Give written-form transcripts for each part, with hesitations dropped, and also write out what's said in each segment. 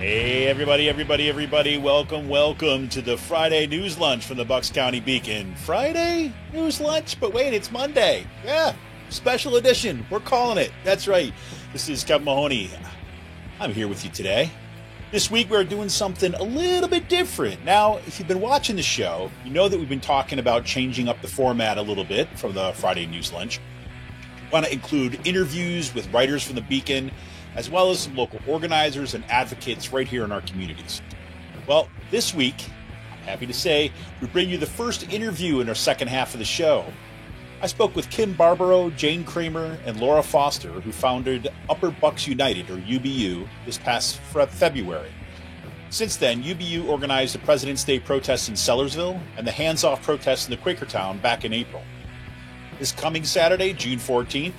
Hey, everybody. Welcome to the Friday News Lunch from the Bucks County Beacon. Friday News Lunch? But wait, it's Monday. Yeah, special edition. We're calling it. That's right. This is Kevin Mahoney. I'm here with you today. This week we're doing something a little bit different. Now, if you've been watching the show, you know that we've been talking about changing up the format a little bit from the Friday News Lunch. We want to include interviews with writers from the Beacon, as well as some local organizers and advocates right here in our communities. Well, this week, I'm happy to say, we bring you the first interview in our second half of the show. I spoke with Kim Barbaro, Jane Kramer, and Laura Foster, who founded Upper Bucks United, or UBU, this past February. Since then, UBU organized the President's Day protests in Sellersville and the hands-off protests in the Quakertown back in April. This coming Saturday, June 14th,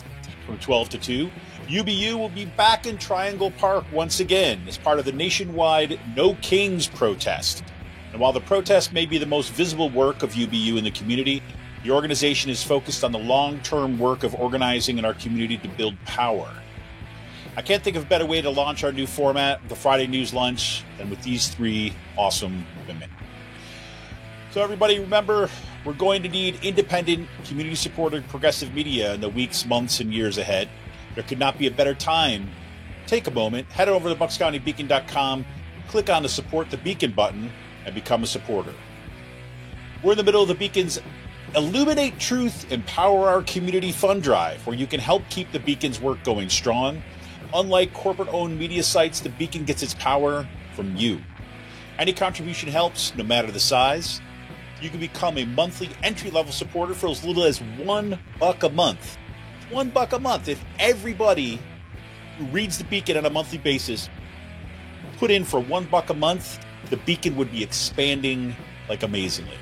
from 12 to 2, UBU will be back in Triangle Park once again as part of the nationwide No Kings protest. And while the protest may be the most visible work of UBU in the community, the organization is focused on the long-term work of organizing in our community to build power. I can't think of a better way to launch our new format, the Friday News Lunch, than with these three awesome women. So everybody remember, we're going to need independent, community-supported progressive media in the weeks, months, and years ahead. There could not be a better time. Take a moment, head over to buckscountybeacon.com, click on the Support the Beacon button, and become a supporter. We're in the middle of the Beacon's Illuminate Truth, Empower Our Community Fund Drive, where you can help keep the Beacon's work going strong. Unlike corporate-owned media sites, the Beacon gets its power from you. Any contribution helps, no matter the size. You can become a monthly entry-level supporter for as little as $1 a month. $1 a month. If everybody who reads the Beacon on a monthly basis put in for $1 a month, the Beacon would be expanding like amazingly.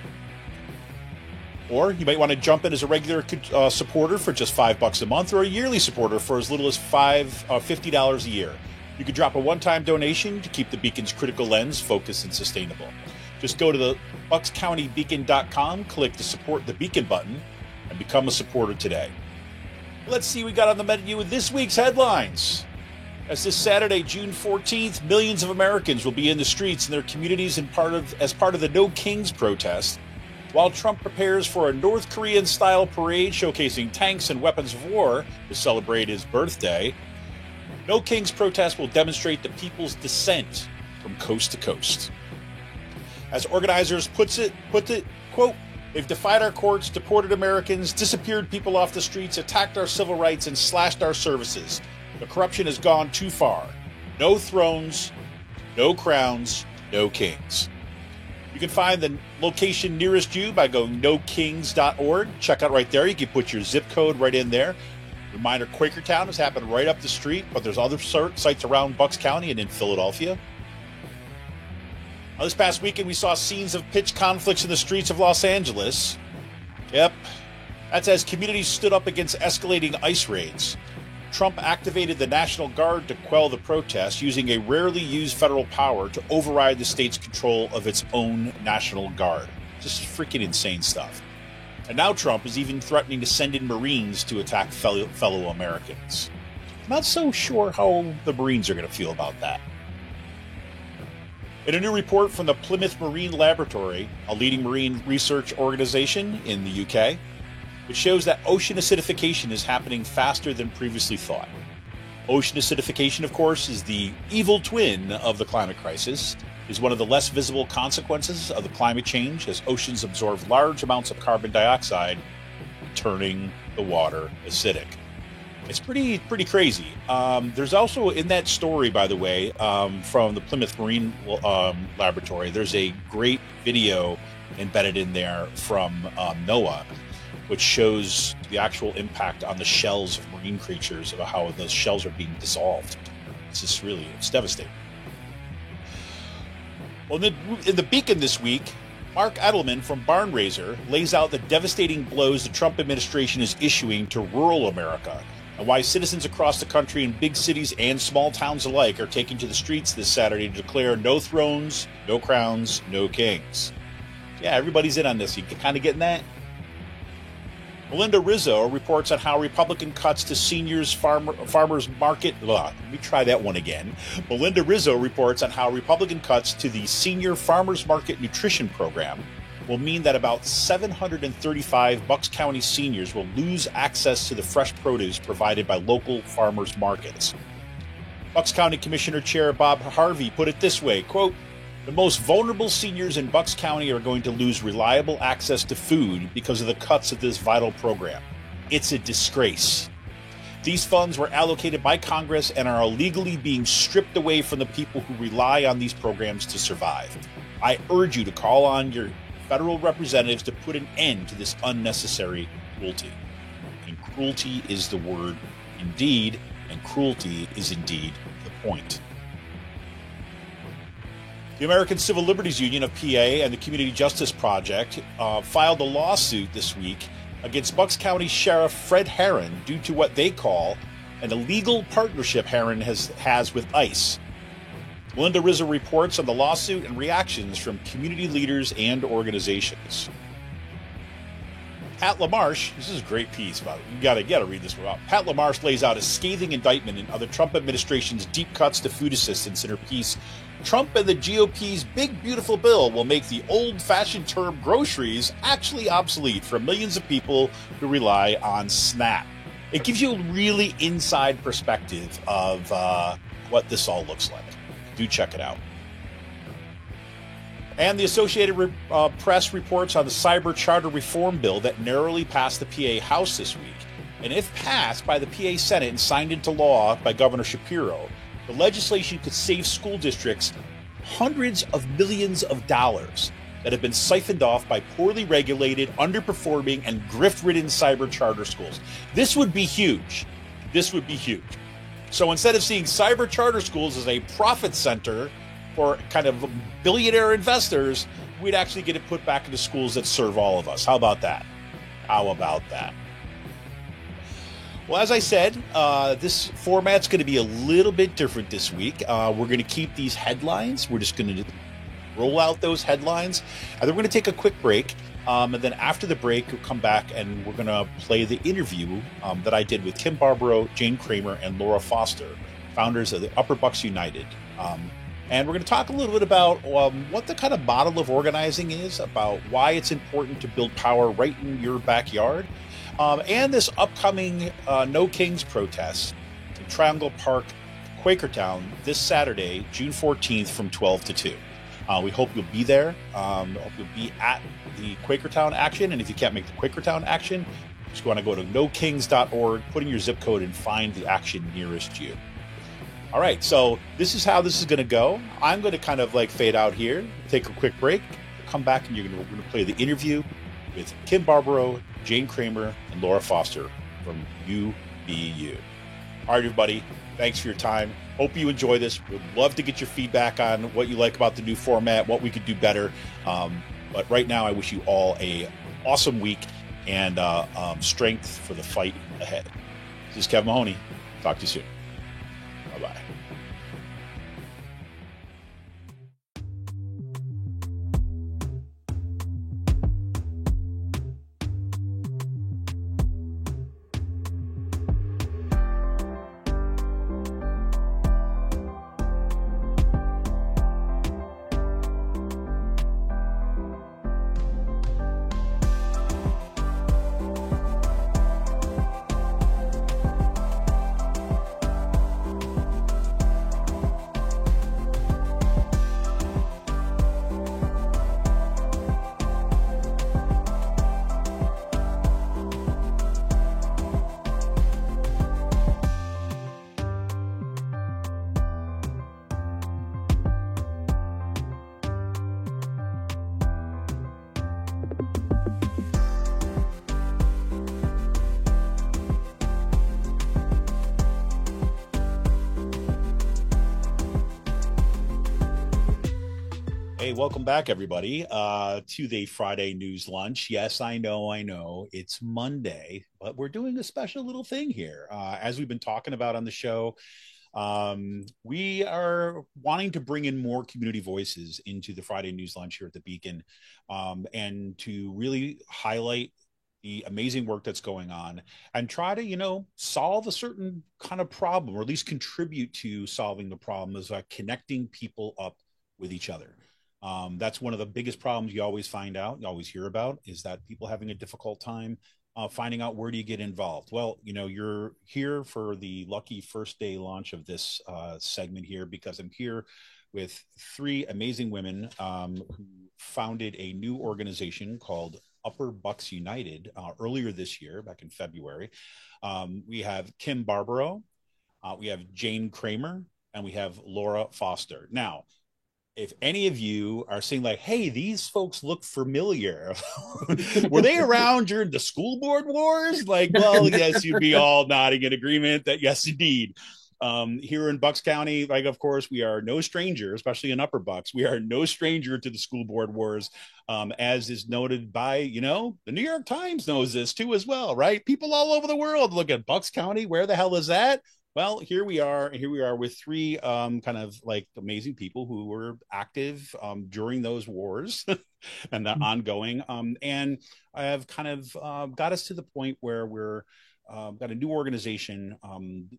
Or you might want to jump in as a regular supporter for just $5 a month, or a yearly supporter for as little as $50 a year. You could drop a one-time donation to keep the Beacon's critical lens focused and sustainable. Just go to the buckscountybeacon.com, click the Support the Beacon button, and become a supporter today. Let's see what we got on the menu with this week's headlines. As this Saturday, June 14th, millions of Americans will be in the streets in their communities as part of the No Kings protest, while Trump prepares for a North Korean-style parade showcasing tanks and weapons of war to celebrate his birthday. No Kings protest will demonstrate the people's dissent from coast to coast. As organizers put it, quote, "They've defied our courts, deported Americans, disappeared people off the streets, attacked our civil rights, and slashed our services. The corruption has gone too far. No thrones, no crowns, no kings." You can find the location nearest you by going nokings.org. Check out right there. You can put your zip code right in there. Reminder, Quakertown is happening right up the street, but there's other sites around Bucks County and in Philadelphia. This past weekend, we saw scenes of pitched conflicts in the streets of Los Angeles. Yep, that's as communities stood up against escalating ICE raids. Trump activated the National Guard to quell the protests, using a rarely used federal power to override the state's control of its own National Guard. Just freaking insane stuff. And now Trump is even threatening to send in Marines to attack fellow Americans. I'm not so sure how the Marines are going to feel about that. In a new report from the Plymouth Marine Laboratory, a leading marine research organization in the UK, it shows that ocean acidification is happening faster than previously thought. Ocean acidification, of course, is the evil twin of the climate crisis, is one of the less visible consequences of the climate change as oceans absorb large amounts of carbon dioxide, turning the water acidic. It's pretty crazy. There's also, in that story, by the way, from the Plymouth Marine Laboratory, there's a great video embedded in there from NOAA, which shows the actual impact on the shells of marine creatures, about how those shells are being dissolved. It's devastating. Well, in the Beacon this week, Mark Edelman from Barnraiser lays out the devastating blows the Trump administration is issuing to rural America, and why citizens across the country in big cities and small towns alike are taking to the streets this Saturday to declare no thrones, no crowns, no kings. Yeah, everybody's in on this. You kind of getting that? Melinda Rizzo reports on how Republican cuts to seniors farmers market. Let me try that one again. Melinda Rizzo reports on how Republican cuts to the senior farmers market nutrition program will mean that about 735 Bucks County seniors will lose access to the fresh produce provided by local farmers markets. Bucks County Commissioner Chair Bob Harvey put it this way, quote, "The most vulnerable seniors in Bucks County are going to lose reliable access to food because of the cuts of this vital program. It's a disgrace. These funds were allocated by Congress and are illegally being stripped away from the people who rely on these programs to survive. I urge you to call on your federal representatives to put an end to this unnecessary cruelty." And cruelty is the word indeed, and cruelty is indeed the point. The American Civil Liberties Union of PA and the Community Justice Project filed a lawsuit this week against Bucks County Sheriff Fred Herron due to what they call an illegal partnership Herron has with ICE. Melinda Rizzo reports on the lawsuit and reactions from community leaders and organizations. Pat LaMarche, this is a great piece about it. You gotta read this one out. Pat LaMarche lays out a scathing indictment of the Trump administration's deep cuts to food assistance in her piece. Trump and the GOP's big beautiful bill will make the old-fashioned term groceries actually obsolete for millions of people who rely on SNAP. It gives you a really inside perspective of what this all looks like. Do check it out. And the Associated Press reports on the cyber charter reform bill that narrowly passed the PA House this week. And if passed by the PA Senate and signed into law by Governor Shapiro, the legislation could save school districts hundreds of millions of dollars that have been siphoned off by poorly regulated, underperforming, and grift-ridden cyber charter schools. This would be huge. This would be huge. So instead of seeing cyber charter schools as a profit center for kind of billionaire investors, we'd actually get it put back into schools that serve all of us. How about that? How about that? Well, as I said, this format's going to be a little bit different this week. We're going to keep these headlines. We're just going to roll out those headlines. And then we're going to take a quick break. And then after the break, we'll come back and we're going to play the interview that I did with Kim Barbaro, Jane Kramer, and Laura Foster, founders of the Upper Bucks United. And we're going to talk a little bit about what the kind of model of organizing is, about why it's important to build power right in your backyard, and this upcoming No Kings protest in Triangle Park, Quakertown, this Saturday, June 14th from 12 to 2. We hope you'll be there. Hope you'll be at the Quakertown action. And if you can't make the Quakertown action, just want to go to nokings.org, put in your zip code, and find the action nearest you. All right, so this is how this is going to go. I'm going to kind of like fade out here, take a quick break, come back, and we're going to play the interview with Kim Barbaro, Jane Kramer, and Laura Foster from UBU. All right, everybody, thanks for your time. Hope you enjoy this. We'd love to get your feedback on what you like about the new format, what we could do better. But right now, I wish you all a awesome week and strength for the fight ahead. This is Kevin Mahoney. Talk to you soon. Bye-bye. Hey, welcome back, everybody, to the Friday News Lunch. Yes, I know, it's Monday, but we're doing a special little thing here. As we've been talking about on the show, we are wanting to bring in more community voices into the Friday News Lunch here at the Beacon, and to really highlight the amazing work that's going on and try to, solve a certain kind of problem, or at least contribute to solving the problem, is connecting people up with each other. That's one of the biggest problems you always find out, you always hear about, is that people having a difficult time finding out where do you get involved. Well, you're here for the lucky first day launch of this segment here, because I'm here with three amazing women who founded a new organization called Upper Bucks United earlier this year, back in February. We have Kim Barbaro, we have Jane Kramer, and we have Laura Foster. Now, if any of you are saying like, hey, these folks look familiar, were they around during the school board wars? Like, well, yes, you'd be all nodding in agreement that yes, indeed. Here in Bucks County, like, of course, we are no stranger, especially in Upper Bucks, we are no stranger to the school board wars, as is noted by, the New York Times knows this too as well, right? People all over the world look at Bucks County. Where the hell is that? Well, here we are with three kind of like amazing people who were active during those wars and the ongoing. And I have kind of got us to the point where we're got a new organization.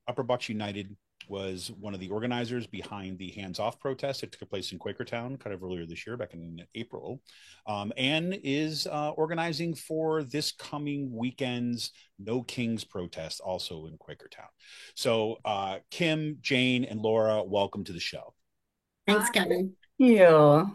Upper Bucks United was one of the organizers behind the Hands Off protest that took place in Quakertown kind of earlier this year, back in April, and is organizing for this coming weekend's No Kings protest, also in Quakertown. So Kim, Jane, and Laura, welcome to the show. Thanks, Kevin. Yeah.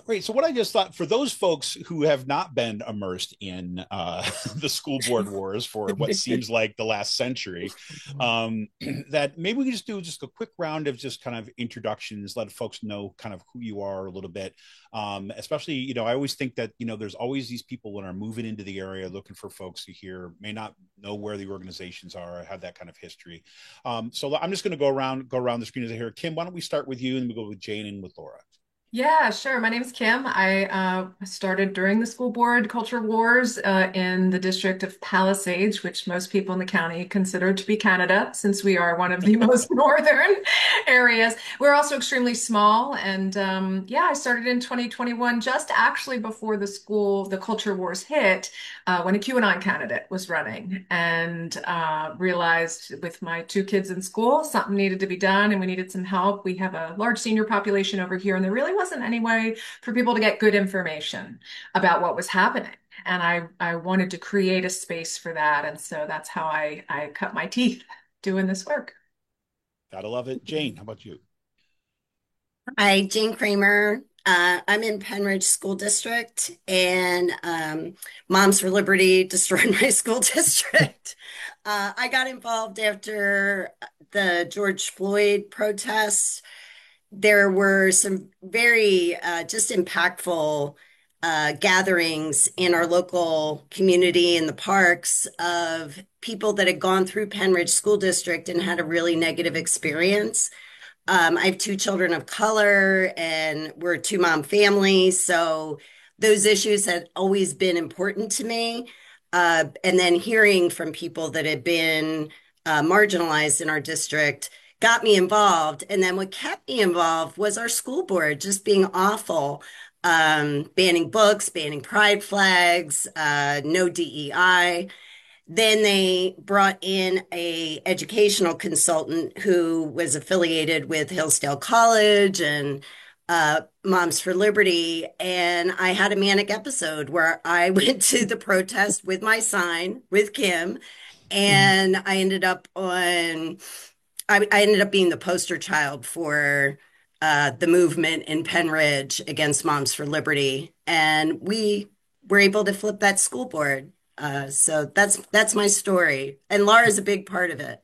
Great. So what I just thought, for those folks who have not been immersed in the school board wars for what seems like the last century, that maybe we can just do just a quick round of just kind of introductions, let folks know kind of who you are a little bit. Especially, I always think that, there's always these people when are moving into the area looking for folks who here may not know where the organizations are, have that kind of history. So I'm just going to go around the screen as I hear. Kim, why don't we start with you, and we go with Jane and with Laura. Yeah, sure. My name is Kim. I started during the school board culture wars in the district of Palisades, which most people in the county consider to be Canada, since we are one of the most northern areas. We're also extremely small. And yeah, I started in 2021, just actually before the culture wars hit, when a QAnon candidate was running, and realized with my two kids in school, something needed to be done and we needed some help. We have a large senior population over here, and there really wasn't any way for people to get good information about what was happening. And I wanted to create a space for that. And so that's how I cut my teeth doing this work. Gotta love it. Jane, how about you? Hi, Jane Kramer. I'm in Penridge School District, and Moms for Liberty destroyed my school district. I got involved after the George Floyd protests. There were some very just impactful gatherings in our local community in the parks of people that had gone through Penridge School District and had a really negative experience. I have two children of color, and we're a two-mom family, so those issues had always been important to me. And then hearing from people that had been marginalized in our district got me involved. And then what kept me involved was our school board just being awful, banning books, banning pride flags, no DEI. Then they brought in a educational consultant who was affiliated with Hillsdale College and Moms for Liberty. And I had a manic episode where I went to the protest with my sign with Kim, and I ended up being the poster child for the movement in Penridge against Moms for Liberty, and we were able to flip that school board. So that's my story, and Laura's a big part of it.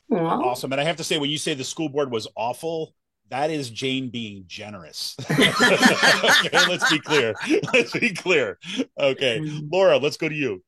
Well, Awesome. And I have to say, when you say the school board was awful, that is Jane being generous. Okay, let's be clear. Let's be clear. Okay, Laura, let's go to you.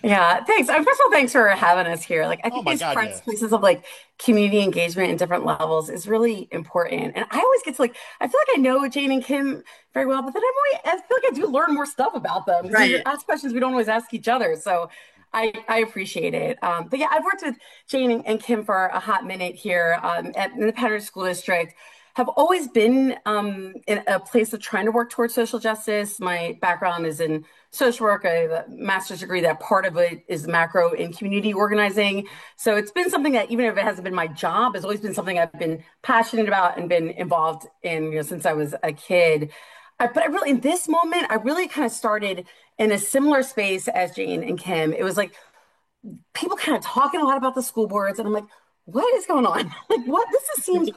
Yeah, thanks. First of all, thanks for having us here. Like, I Oh think my these God, yeah. places of like community engagement in different levels is really important. And I always get to like, I feel like I know Jane and Kim very well, but then I feel like I do learn more stuff about them because we Right. ask questions we don't always ask each other. So I appreciate it. But yeah, I've worked with Jane and Kim for a hot minute here in the Penridge School District. have always been in a place of trying to work towards social justice. My background is in social work. I have a master's degree that part of it is macro in community organizing. So it's been something that, even if it hasn't been my job, has always been something I've been passionate about and been involved in, since I was a kid. But I really, in this moment, I really kind of started in a similar space as Jane and Kim. It was like people kind of talking a lot about the school boards, and I'm like, what is going on? Like, what? Seems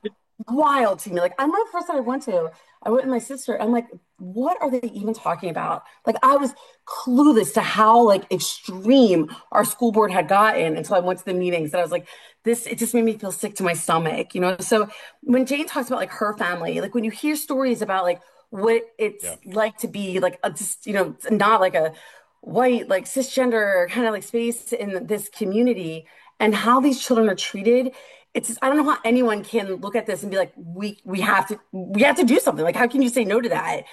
wild to me. Like, I remember the first time I went with my sister. I'm like, what are they even talking about? Like, I was clueless to how like extreme our school board had gotten until I went to the meetings. And I was like, it just made me feel sick to my stomach, So when Jane talks about like her family, like when you hear stories about like what it's Yeah. like to be like a, just, not like a white, like cisgender kind of like space in this community and how these children are treated. It's just, I don't know how anyone can look at this and be like, we have to do something. Like, how can you say no to that?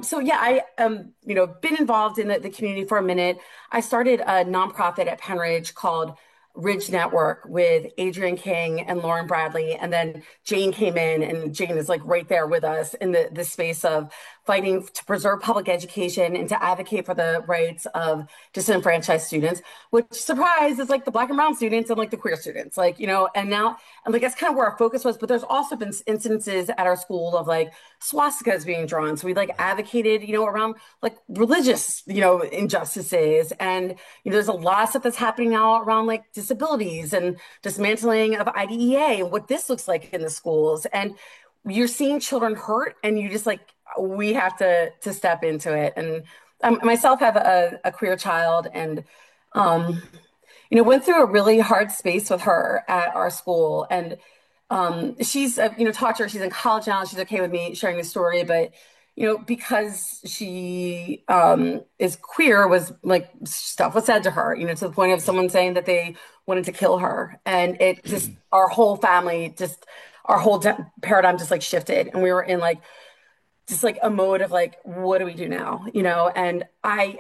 So yeah, I been involved in the community for a minute. I started a nonprofit at Penridge called Ridge Network with Adrian King and Lauren Bradley. And then Jane came in, and Jane is like right there with us in the space of fighting to preserve public education and to advocate for the rights of disenfranchised students, which, surprise, is like the Black and brown students and like the queer students, like, and now, and like that's kind of where our focus was. But there's also been incidences at our school of like swastikas being drawn. So we like advocated, around like religious, injustices. And, there's a lot of stuff that's happening now around like disabilities and dismantling of IDEA and what this looks like in the schools. And you're seeing children hurt, and you just like, we have to step into it. And myself have a queer child, and um, went through a really hard space with her at our school. And she's talked to her. She's in college now. She's okay with me sharing the story, but because she is queer, was like stuff was said to her, to the point of someone saying that they wanted to kill her, and it just our whole family just our whole paradigm just like shifted, and we were in like just like a mode of like, what do we do now? And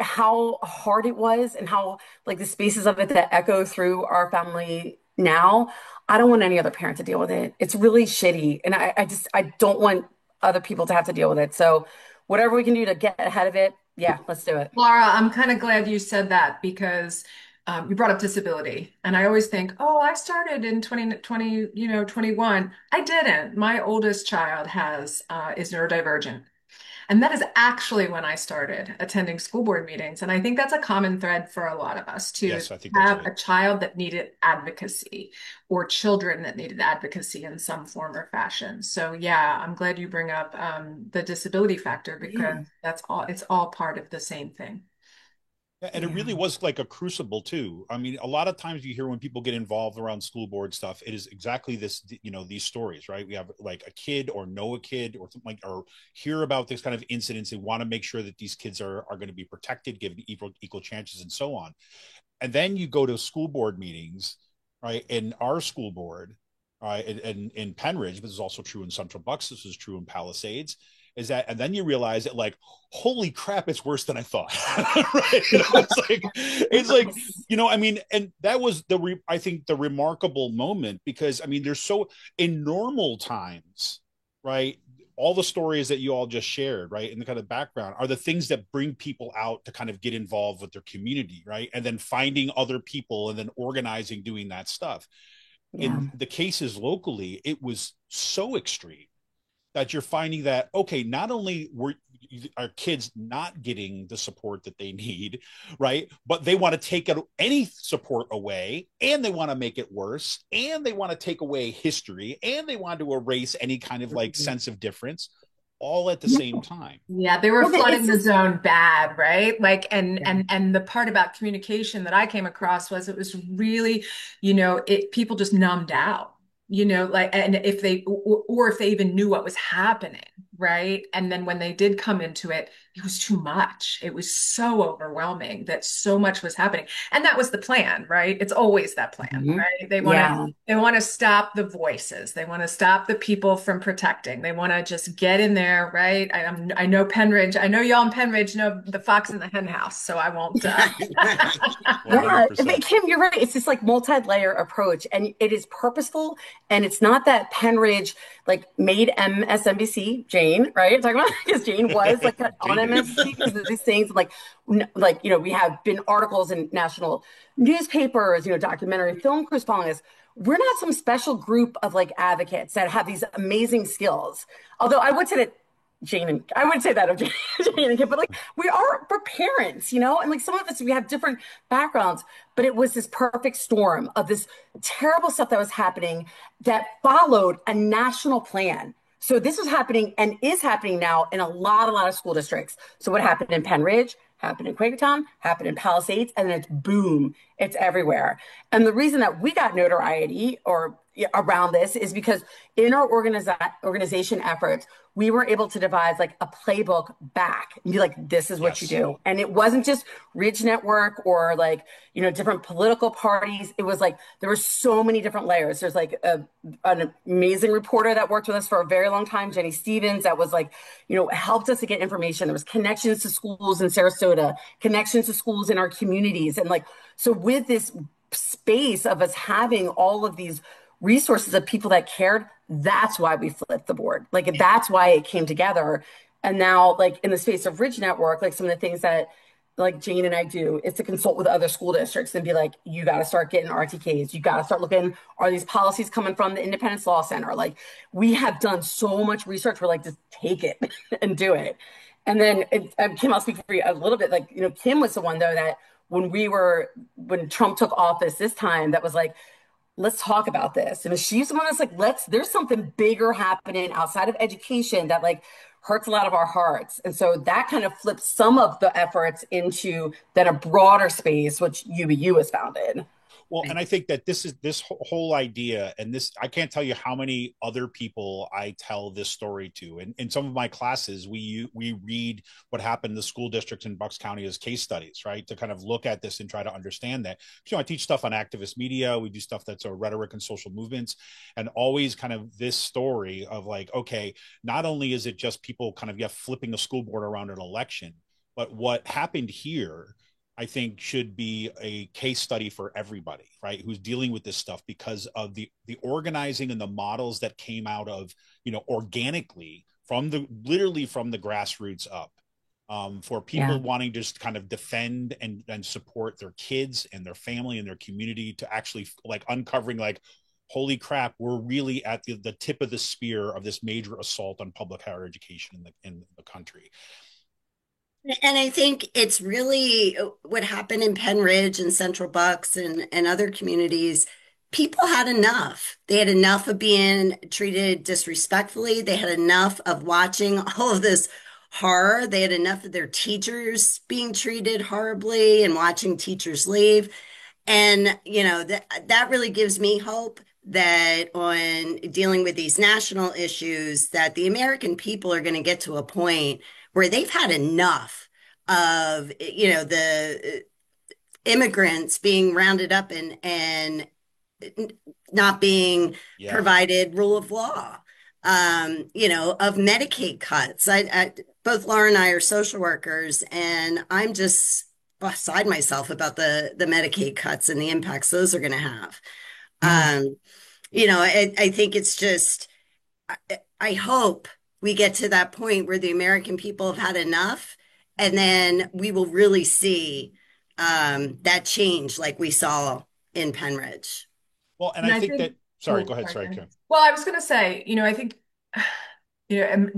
how hard it was, and how like the spaces of it that echo through our family now. I don't want any other parent to deal with it. It's really shitty. And I don't want other people to have to deal with it. So whatever we can do to get ahead of it, yeah, let's do it. Laura, I'm kind of glad you said that because you brought up disability. And I always think, oh, I started in 2020, 21. I didn't. My oldest child is neurodivergent. And that is actually when I started attending school board meetings. And I think that's a common thread for a lot of us to Yes, I think that's have right. a child that needed advocacy or children that needed advocacy in some form or fashion. So yeah, I'm glad you bring up the disability factor because Yeah. it's all part of the same thing. Yeah, and it really Yeah. was like a crucible too. I mean, a lot of times you hear when people get involved around school board stuff, it is exactly this, these stories, right? We have like a kid or know a kid or something like, or hear about this kind of incidents. They want to make sure that these kids are going to be protected, given equal chances, and so on. And then you go to school board meetings, right? In our school board, and in Penridge, this is also true in Central Bucks. This is true in Palisades. Is that, and then you realize that, like, holy crap, it's worse than I thought. Right? It's like, Yes. I mean, and that was I think the remarkable moment, because I mean, there's so in normal times, right? All the stories that you all just shared, right, in the kind of background are the things that bring people out to kind of get involved with their community, right? And then finding other people and then organizing, doing that stuff. Yeah. In the cases locally, it was so extreme that you're finding that, okay, not only were our kids not getting the support that they need, right, but they want to take any support away, and they want to make it worse, and they want to take away history, and they want to erase any kind of like sense of difference, all at the same time. Yeah, they were Well, flooding it's the just, zone bad, right? Like, and yeah. and and the part about communication that I came across was it was really, people just numbed out, like, and if they or if they even knew what was happening, right? And then when they did come into it, it was too much. It was so overwhelming that so much was happening. And that was the plan, right? It's always that plan, Mhm. right? Yeah. They want to stop the voices. They want to stop the people from protecting. They want to just get in there, right? I know Penridge. I know y'all in Penridge know the fox in the hen house, so I won't. Yeah, I mean, 100%. Kim, you're right. It's this like multi-layer approach, and it is purposeful. And it's not that Penridge like made MSNBC, Jane, right? I'm talking about because Jane was like on Jane did. MSNBC because of these things. Like, we have been articles in national newspapers, documentary film crews following us. We're not some special group of like advocates that have these amazing skills. Although I would say that I would say that of Jane and Kim, but like we are for parents, and like some of us, we have different backgrounds, but it was this perfect storm of this terrible stuff that was happening that followed a national plan. So this was happening and is happening now in a lot of school districts. So what happened in Penridge, happened in Quakertown, happened in Palisades, and then it's boom, it's everywhere. And the reason that we got notoriety or around this is because in our organization efforts, we were able to devise like a playbook back and be like, this is what you Yes. do. And it wasn't just Ridge Network or like, different political parties. It was like there were so many different layers. There's like an amazing reporter that worked with us for a very long time, Jenny Stevens, that was like, helped us to get information. There was connections to schools in Sarasota, connections to schools in our communities. And like, so with this space of us having all of these resources of people that cared, that's why we flipped the board. Like that's why it came together. And now, like in the space of Ridge Network, like some of the things that like Jane and I do is to consult with other school districts and be like, you got to start getting RTKs. You got to start looking, are these policies coming from the Independence Law Center? Like we have done so much research. We're like, just take it and do it. And then Kim, I'll speak for you a little bit. Like, Kim was the one though that when Trump took office this time, that was like, let's talk about this. And she's the one that's like, there's something bigger happening outside of education that like hurts a lot of our hearts. And so that kind of flips some of the efforts into then a broader space, which UBU has founded. Well, and I think that this whole idea, and this, I can't tell you how many other people I tell this story to. And in some of my classes, we read what happened in the school districts in Bucks County as case studies, right? To kind of look at this and try to understand that. I teach stuff on activist media. We do stuff that's a rhetoric and social movements, and always kind of this story of like, okay, not only is it just people kind of flipping a school board around an election, but what happened here I think should be a case study for everybody, right? Who's dealing with this stuff because of the organizing and the models that came out of, organically literally from the grassroots up. For Yeah. people wanting to just kind of defend and support their kids and their family and their community to actually like uncovering like, holy crap, we're really at the tip of the spear of this major assault on public higher education in the country. And I think it's really what happened in Penridge and Central Bucks and other communities. People had enough. They had enough of being treated disrespectfully. They had enough of watching all of this horror. They had enough of their teachers being treated horribly and watching teachers leave. And, that really gives me hope that on dealing with these national issues, that the American people are going to get to a point where they've had enough of, the immigrants being rounded up and not being Yeah. provided rule of law, of Medicaid cuts. Both Laura and I are social workers, and I'm just beside myself about the Medicaid cuts and the impacts those are going to have. Yeah. Um, I think it's just, I hope we get to that point where the American people have had enough, and then we will really see that change like we saw in Penridge. Well, and And I I think think, that, sorry, oh, go ahead. sorry, Sorry, Jen. Karen. Well, I was going to say, I think,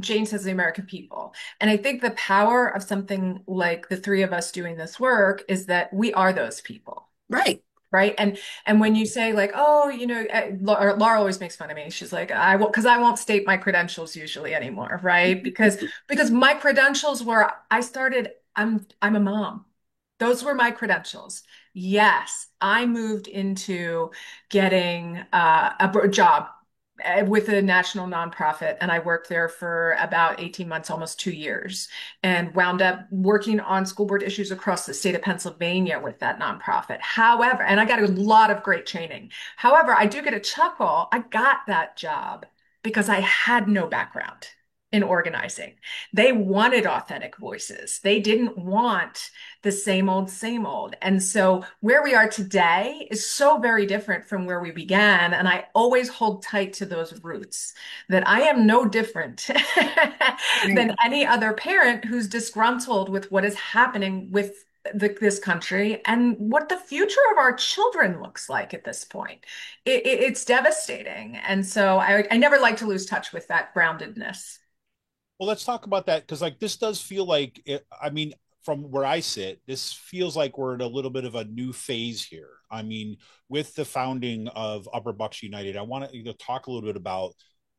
Jane says the American people. And I think the power of something like the three of us doing this work is that we are those people. Right. Right. And when you say like, oh, Laura always makes fun of me. She's like, because I won't state my credentials usually anymore. Right. Because my credentials were, I'm a mom. Those were my credentials. Yes, I moved into getting a job with a national nonprofit, and I worked there for about 18 months, almost 2 years, and wound up working on school board issues across the state of Pennsylvania with that nonprofit. However, and I got a lot of great training. However, I do get a chuckle. I got that job because I had no background in organizing. They wanted authentic voices. They didn't want the same old, same old. And so where we are today is so very different from where we began. And I always hold tight to those roots that I am no different than any other parent who's disgruntled with what is happening with this country and what the future of our children looks like at this point. It's devastating. And so I never like to lose touch with that groundedness. Well, let's talk about that because, like, this does feel like I mean, from where I sit, this feels like we're in a little bit of a new phase here. I mean, with the founding of Upper Bucks United, I want to talk a little bit about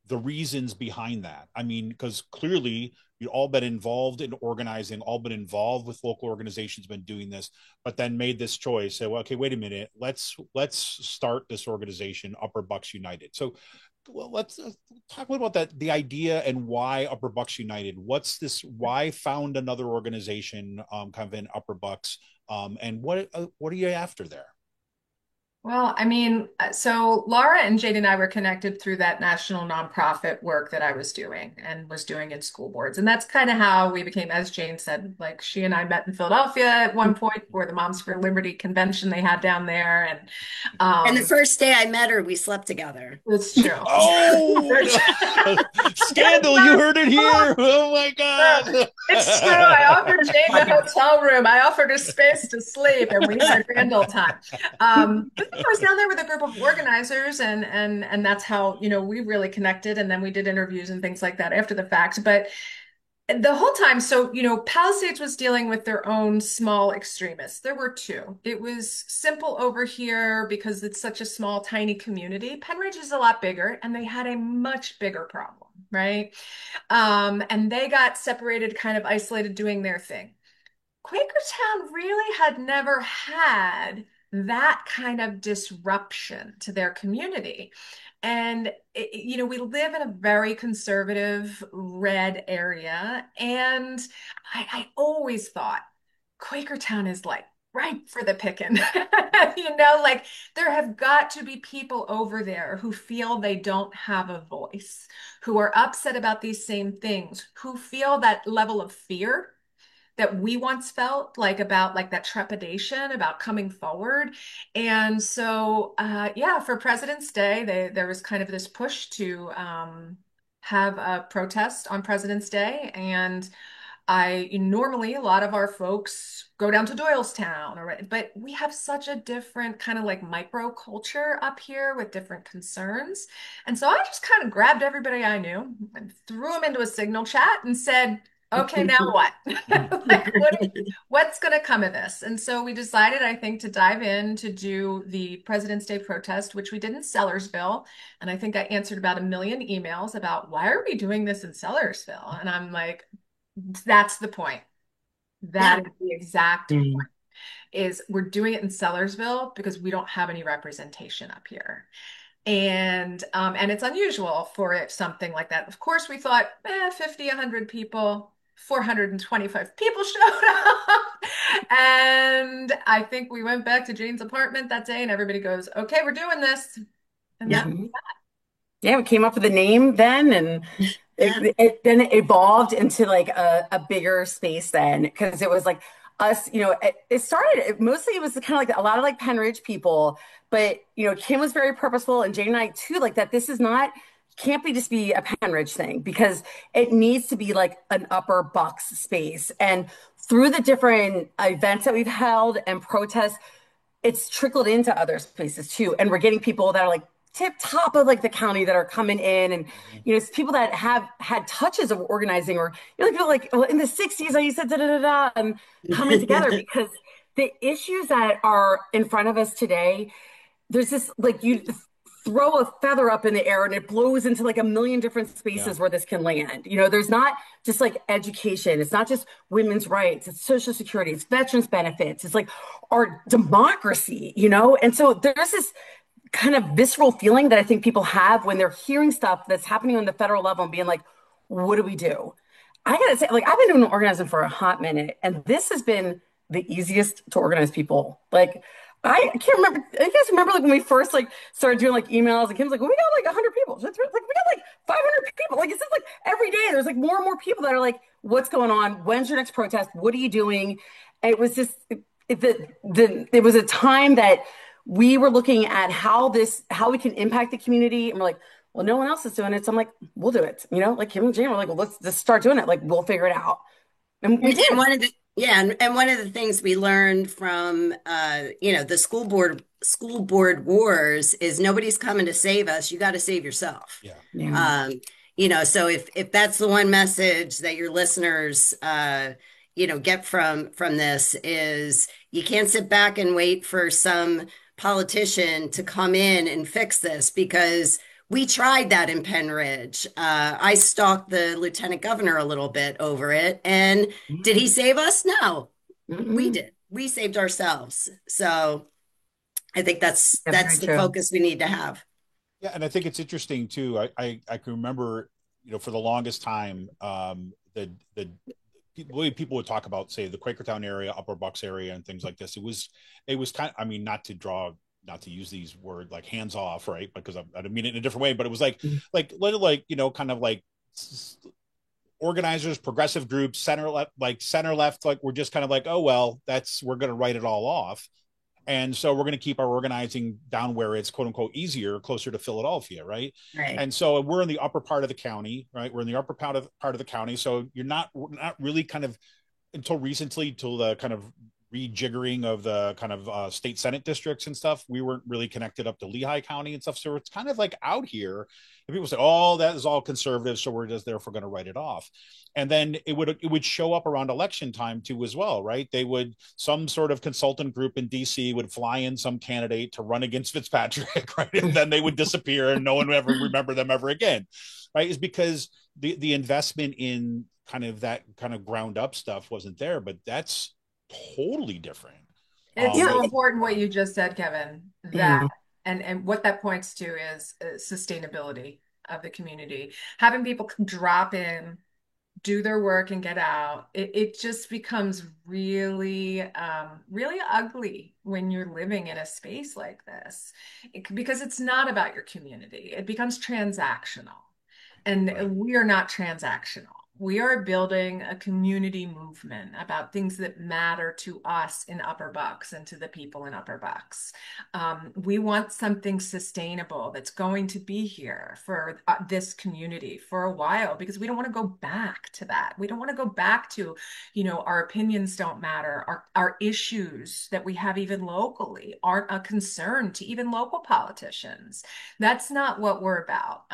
the reasons behind that. I mean, because clearly you've all been involved in organizing, all been involved with local organizations, been doing this, but then made this choice. So, well, okay, wait a minute, let's start this organization, Upper Bucks United. So well, let's talk about that, the idea and why Upper Bucks United. What's this? Why found another organization, kind of in Upper Bucks, and what are you after there? Well, I mean, so Laura and Jade and I were connected through that national nonprofit work that I was doing and was doing in school boards. And that's kind of how we became, as Jane said, like she and I met in Philadelphia at one point for the Moms for Liberty convention they had down there. And And the first day I met her, we slept together. it's true. Oh, scandal! You heard it here. Oh my God! It's true. I offered Jane the hotel room. I offered her space to sleep, and we had a grand old time. But I was down there with a group of organizers, and that's how, we really connected. And then we did interviews and things like that after the fact. But the whole time, so, Palisades was dealing with their own small extremists. There were two. It was simple over here because it's such a small, tiny community. Penridge is a lot bigger, and they had a much bigger problem, right? And they got separated, kind of isolated, doing their thing. Quakertown really had never had that kind of disruption to their community. And, we live in a very conservative red area. And I always thought Quakertown is like ripe for the picking. Like there have got to be people over there who feel they don't have a voice, who are upset about these same things, who feel that level of fear that we once felt, like about like that trepidation about coming forward. And so yeah, for President's Day, there was kind of this push to have a protest on President's Day. And normally a lot of our folks go down to Doylestown, but we have such a different kind of like micro culture up here with different concerns. And so I just kind of grabbed everybody I knew and threw them into a Signal chat and said, okay, now what? Like, what's going to come of this? And so we decided, I think, to dive in to do the President's Day protest, which we did in Sellersville. And I think I answered about 1 million emails about why are we doing this in Sellersville? And I'm like, that's the point. That is the exact point. Is we're doing it in Sellersville because we don't have any representation up here. And it's unusual for it, something like that. Of course, we thought 50, 100 people, 425 people showed up. And I think we went back to Jane's apartment that day and everybody goes, okay, we're doing this. And yeah, we came up with a name then, and it then it evolved into like a bigger space then, because it was like us, it started mostly, it was kind of like a lot of like Penridge people, but Kim was very purposeful, and Jane and I too, like that this is not, can't be just be a Penridge thing, because it needs to be like an Upper Bucks space. And through the different events that we've held and protests, it's trickled into other spaces too. And we're getting people that are like tip top of like the county that are coming in, and it's people that have had touches of organizing, or people like, well, in the 60s I used to da da da da, and coming together because the issues that are in front of us today, there's this like, you throw a feather up in the air and it blows into like 1 million different spaces where this can land. There's not just like education. It's not just women's rights. It's Social Security. It's veterans benefits. It's like our democracy, And so there's this kind of visceral feeling that I think people have when they're hearing stuff that's happening on the federal level and being like, what do we do? I gotta say, like, I've been doing organizing for a hot minute, and this has been the easiest to organize people. Like, I can't remember. I guess remember like when we first like started doing like emails, and Kim's like, well, we got like 100 people. So it's like we got like 500 people. Like it's just like every day there's like more and more people that are like, what's going on? When's your next protest? What are you doing? And it was just it was a time that we were looking at how we can impact the community, and we're like, well, no one else is doing it, so I'm like, we'll do it. You know, like Kim and Jane were like, well, let's just start doing it. Like we'll figure it out. And we We did did. one of the yeah, and one of the things we learned from the school board wars is nobody's coming to save us. You got to save yourself. Yeah. Yeah. Um, so if that's the one message that your listeners get from this is you can't sit back and wait for some politician to come in and fix this because we tried that in Penridge. I stalked the lieutenant governor a little bit over it, and did he save us? No, we Mm-mm. did. We saved ourselves. So I think that's That's that's very the true. focus we need to have. Yeah, and I think it's interesting too. I can remember, for the longest time, the way people would talk about, say, the Quakertown area, Upper Bucks area, and things like this. It was kind of, I mean, not to use these words like hands off, right? Because I didn't mean it in a different way, but it was like little like kind of like organizers, progressive groups, center left, like we're just kind of like, oh well, we're going to write it all off. And so we're going to keep our organizing down where it's quote unquote easier, closer to Philadelphia, right? Right. And so we're in the upper part of the county, right? We're in the upper part of the county. So we're not really kind of until recently, till the kind of rejiggering of the kind of state Senate districts and stuff, we weren't really connected up to Lehigh County and stuff. So it's kind of like out here. And people say, oh, that is all conservative, so we're just therefore going to write it off. And then it would show up around election time too as well, right? Some sort of consultant group in DC would fly in some candidate to run against Fitzpatrick, right? And then they would disappear and no one would ever remember them ever again, right? Is because the investment in kind of that kind of ground up stuff wasn't there, but that's totally different. It's Yeah. so important what you just said, Kevin, that Yeah. and what that points to is sustainability of the community. Having people drop in, do their work and get out. It just becomes really, really ugly when you're living in a space like this. Because it's not about your community. It becomes transactional. Right. And we are not transactional. We are building a community movement about things that matter to us in Upper Bucks and to the people in Upper Bucks. We want something sustainable that's going to be here for this community for a while because we don't want to go back to that. We don't want to go back to, our opinions don't matter. Our issues that we have even locally aren't a concern to even local politicians. That's not what we're about.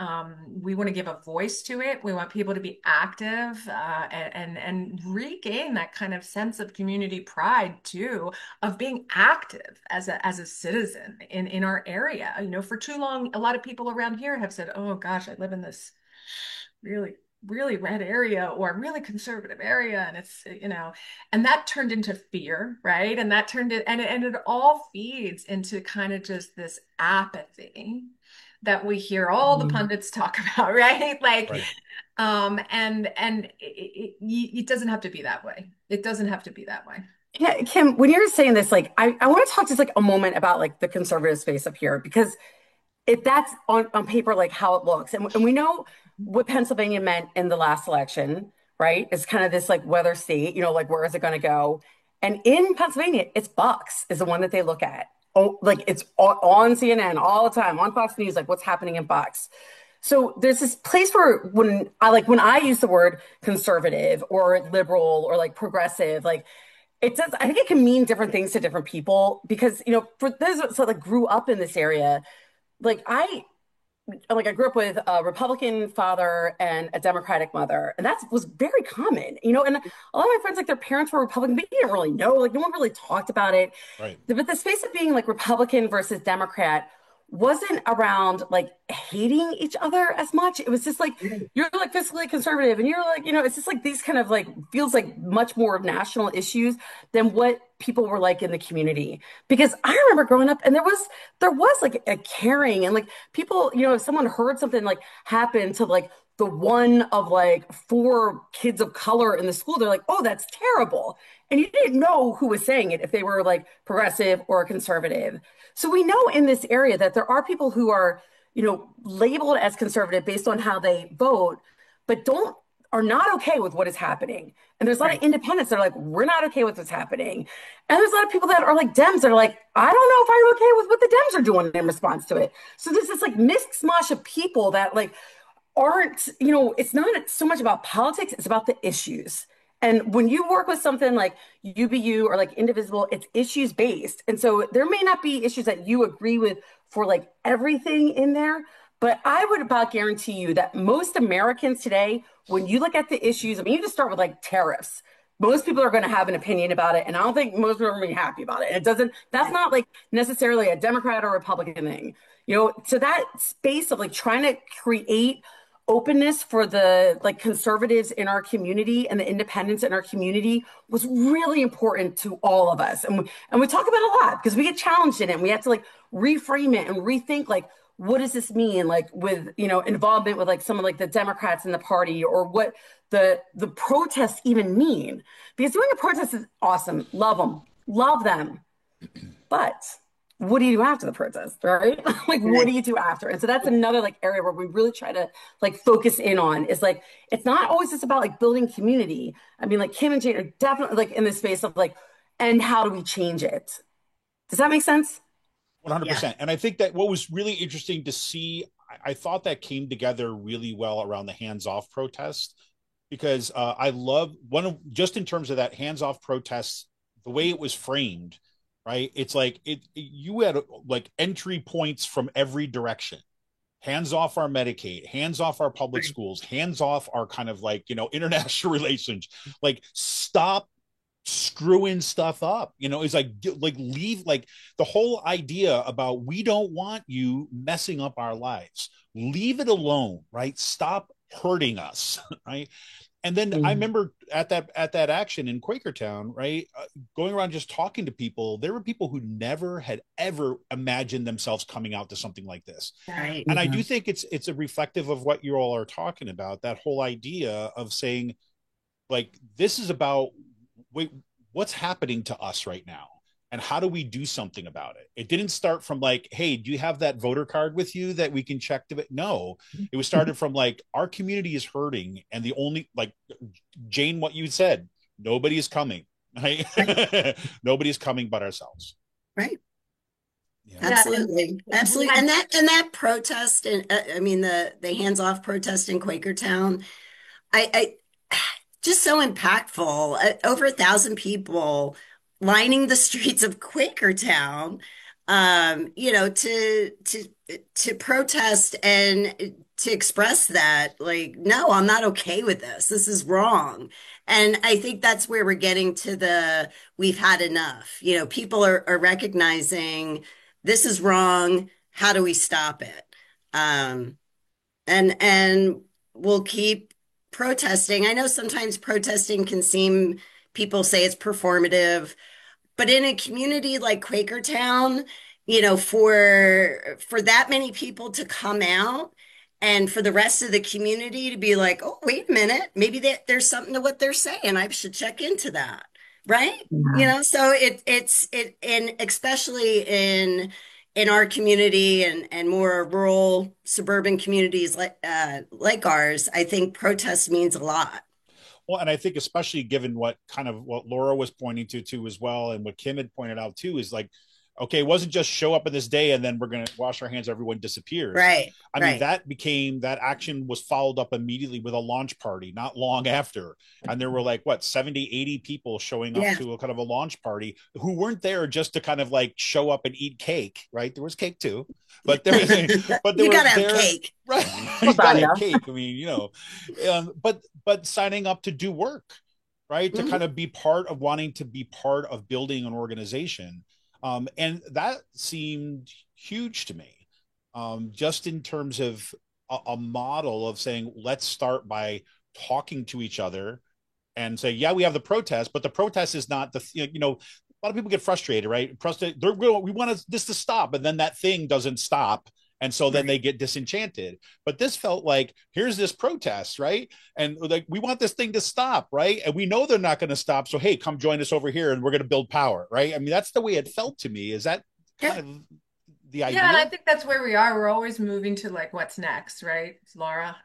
We want to give a voice to it. We want people to be active and regain that kind of sense of community pride too, of being active as a citizen in our area. For too long, a lot of people around here have said, "Oh gosh, I live in this really." Really red area or really conservative area, and and that turned into fear, right? And that turned it, and it all feeds into kind of just this apathy that we hear all the Mhm. pundits talk about, right? Like, Right. and it doesn't have to be that way. It doesn't have to be that way. Yeah, Kim, when you're saying this, like I want to talk just like a moment about like the conservative space up here because if that's on paper, like how it looks, and we know what Pennsylvania meant in the last election, right? It's kind of this like weather state, like where is it going to go? And in Pennsylvania, it's Bucks is the one that they look at. Oh, like it's on CNN all the time, on Fox News, like what's happening in Bucks. So there's this place where when I use the word conservative or liberal or like progressive, like it does, I think it can mean different things to different people because, for those that like grew up in this area, like I grew up with a Republican father and a Democratic mother, and that was very common, and a lot of my friends, like their parents were Republican, but you didn't really know, like no one really talked about it. Right. But the space of being like Republican versus Democrat wasn't around like hating each other as much. It was just like you're like fiscally conservative and you're like, it's just like these kind of like feels like much more of national issues than what people were like in the community. Because I remember growing up and there was like a caring and like people, if someone heard something like happen to like the one of like four kids of color in the school, they're like, oh, that's terrible. And you didn't know who was saying it, if they were like progressive or conservative. So we know in this area that there are people who are, labeled as conservative based on how they vote, but don't are not okay with what is happening. And there's a lot of Right. independents that are like, we're not okay with what's happening. And there's a lot of people that are like Dems that are like, I don't know if I'm okay with what the Dems are doing in response to it. So there's this like mishmash of people that like aren't, it's not so much about politics, it's about the issues. And when you work with something like UBU or like Indivisible, it's issues based. And so there may not be issues that you agree with for like everything in there, but I would about guarantee you that most Americans today, when you look at the issues, I mean, you just start with like tariffs. Most people are going to have an opinion about it, and I don't think most people are going to be happy about it. It doesn't, that's not like necessarily a Democrat or Republican thing. So that space of like trying to create openness for the like conservatives in our community and the independents in our community was really important to all of us. And we talk about it a lot because we get challenged in it. And we have to like reframe it and rethink like what does this mean like with involvement with like some of like the Democrats in the party or what the protests even mean. Because doing a protest is awesome. Love them. But what do you do after the protest, right? Like, what do Right. you do after? And so that's another like area where we really try to like focus in on is like it's not always just about like building community. I mean, like Kim and Jane are definitely like in this space of like, and how do we change it? Does that make sense? Yeah. 100%. And I think that what was really interesting to see, I thought that came together really well around the hands off protest because I love one of just in terms of that hands off protest, the way it was framed, right? It's like you had like entry points from every direction. Hands off our Medicaid, hands off our public Right. schools, hands off our kind of like, international relations. Like, stop screwing stuff up. It's like leave like the whole idea about we don't want you messing up our lives. Leave it alone, right? Stop hurting us, right? And then I Mhm. remember at that action in Quakertown, right, going around just talking to people. There were people who never had ever imagined themselves coming out to something like this, Right. and I Mhm. do think it's a reflective of what you all are talking about. That whole idea of saying like this is about wait, what's happening to us right now and how do we do something about it. It didn't start from like, hey, do you have that voter card with you that we can check to it? No, it was started from like our community is hurting and the only like Jane, what you said, nobody is coming, right? Right. Nobody's coming but ourselves. Right. Yeah. Yeah, and Absolutely. we Absolutely. had And that protest and I mean the hands-off protest in Quakertown, I just so impactful. Over 1,000 people lining the streets of Quakertown, to protest and to express that, like, no, I'm not okay with this. This is wrong. And I think that's where we're getting to the we've had enough. People are recognizing this is wrong. How do we stop it? Um, and we'll keep protesting. I know sometimes protesting can seem, people say it's performative, but in a community like Quakertown, for that many people to come out and for the rest of the community to be like, oh, wait a minute, maybe there's something to what they're saying. I should check into that. Right? Yeah. So and especially in our community and more rural suburban communities like ours, I think protest means a lot. Well, and I think especially given what Laura was pointing to too as well, and what Kim had pointed out too, is like, okay, it wasn't just show up in this day and then we're gonna wash our hands, everyone disappears. Right, I mean, right. that action was followed up immediately with a launch party not long after. And there were like what 70, 80 people showing up Yeah. to a kind of a launch party who weren't there just to kind of like show up and eat cake, right? There was cake too, but there was but they You were gotta have there. cake. Right. You gotta have Lasagna. cake. I mean, but signing up to do work, right? To kind Mhm. of be part of wanting to be part of building an organization. And that seemed huge to me. just in terms of a model of saying, let's start by talking to each other and say, yeah, we have the protest, but the protest is not the, a lot of people get frustrated, right? We want this to stop, and then that thing doesn't stop. And so then Right. they get disenchanted. But this felt like, here's this protest, right? And like, we want this thing to stop, right? And we know they're not going to stop. So, hey, come join us over here and we're going to build power, right? I mean, that's the way it felt to me. Is that kind Yeah. of the Yeah, and I idea? think that's where we are. We're always moving to like what's next, right, Laura?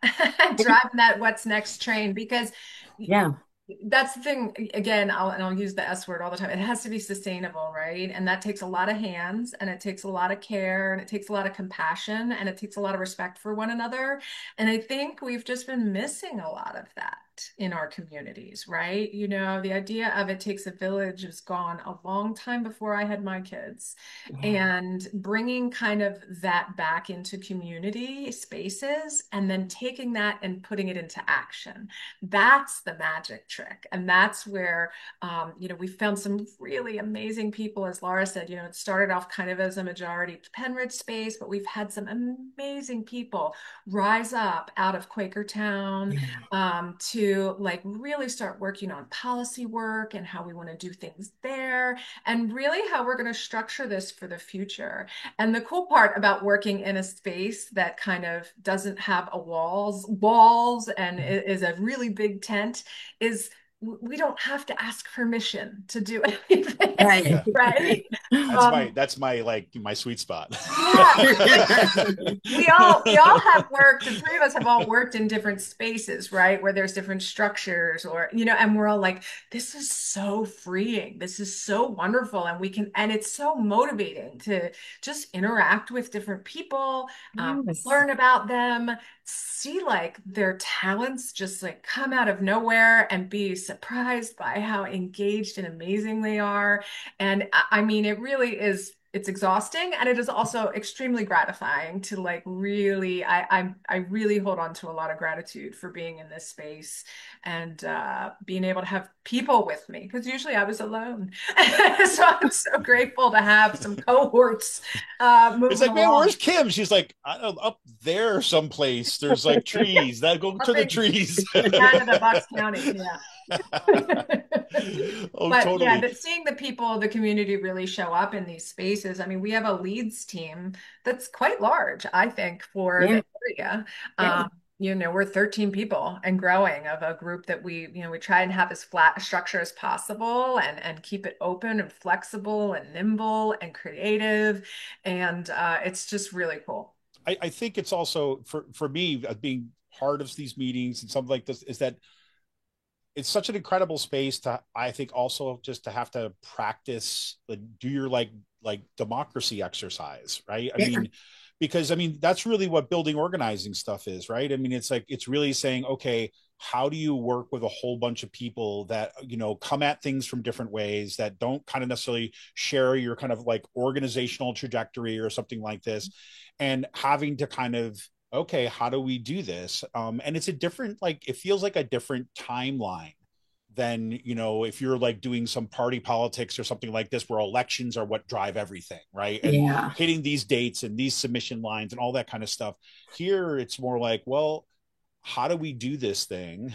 Driving that what's next train because Yeah. that's the thing. Again, I'll use the S word all the time. It has to be sustainable, right? And that takes a lot of hands and it takes a lot of care and it takes a lot of compassion and it takes a lot of respect for one another. And I think we've just been missing a lot of that in our communities, right? You know, the idea of it takes a village has gone a long time before I had my kids. Yeah. And bringing kind of that back into community spaces and then taking that and putting it into action. That's the magic trick. And that's where, we found some really amazing people. As Laura said, it started off kind of as a majority Penridge space, but we've had some amazing people rise up out of Quakertown Yeah. to like really start working on policy work and how we want to do things there and really how we're going to structure this for the future. And the cool part about working in a space that kind of doesn't have a walls and is a really big tent is we don't have to ask permission to do anything, Right. Yeah. right? That's Um, my sweet spot. yeah, like we all have worked, the three of us have all worked in different spaces, right? Where there's different structures or, and we're all like, this is so freeing. This is so wonderful. And it's so motivating to just interact with different people, Yes. learn about them, see like their talents just like come out of nowhere and be surprised by how engaged and amazing they are. And I mean, it really is it's exhausting and it is also extremely gratifying to like really I really hold on to a lot of gratitude for being in this space and being able to have people with me because usually I was alone. So I'm so grateful to have some cohorts It's moving like, man, along where's Kim? She's like, I don't, up there someplace. There's like trees. That go up to the in trees. Canada, Bucks County. Yeah. Oh, But yeah, totally. seeing the people of the community really show up in these spaces. I mean, we have a leads team that's quite large, I think, for Yeah. the area. Yeah. Um, we're 13 people and growing of a group that we try and have as flat a structure as possible and keep it open and flexible and nimble and creative. And it's just really cool. I think it's also for me, being part of these meetings and something like this, is that it's such an incredible space to, I think, also just to have to practice, do your like democracy exercise, right? I Yeah. mean, because I mean that's really what building organizing stuff is, right? I mean, it's like, it's really saying, okay, how do you work with a whole bunch of people that come at things from different ways, that don't kind of necessarily share your kind of like organizational trajectory or something like this, and having to kind of, okay, how do we do this? And it's a different, like, it feels like a different timeline than, if you're like doing some party politics or something like this, where elections are what drive everything, right? And Yeah. hitting these dates and these submission lines and all that kind of stuff. Here, it's more like, well, how do we do this thing,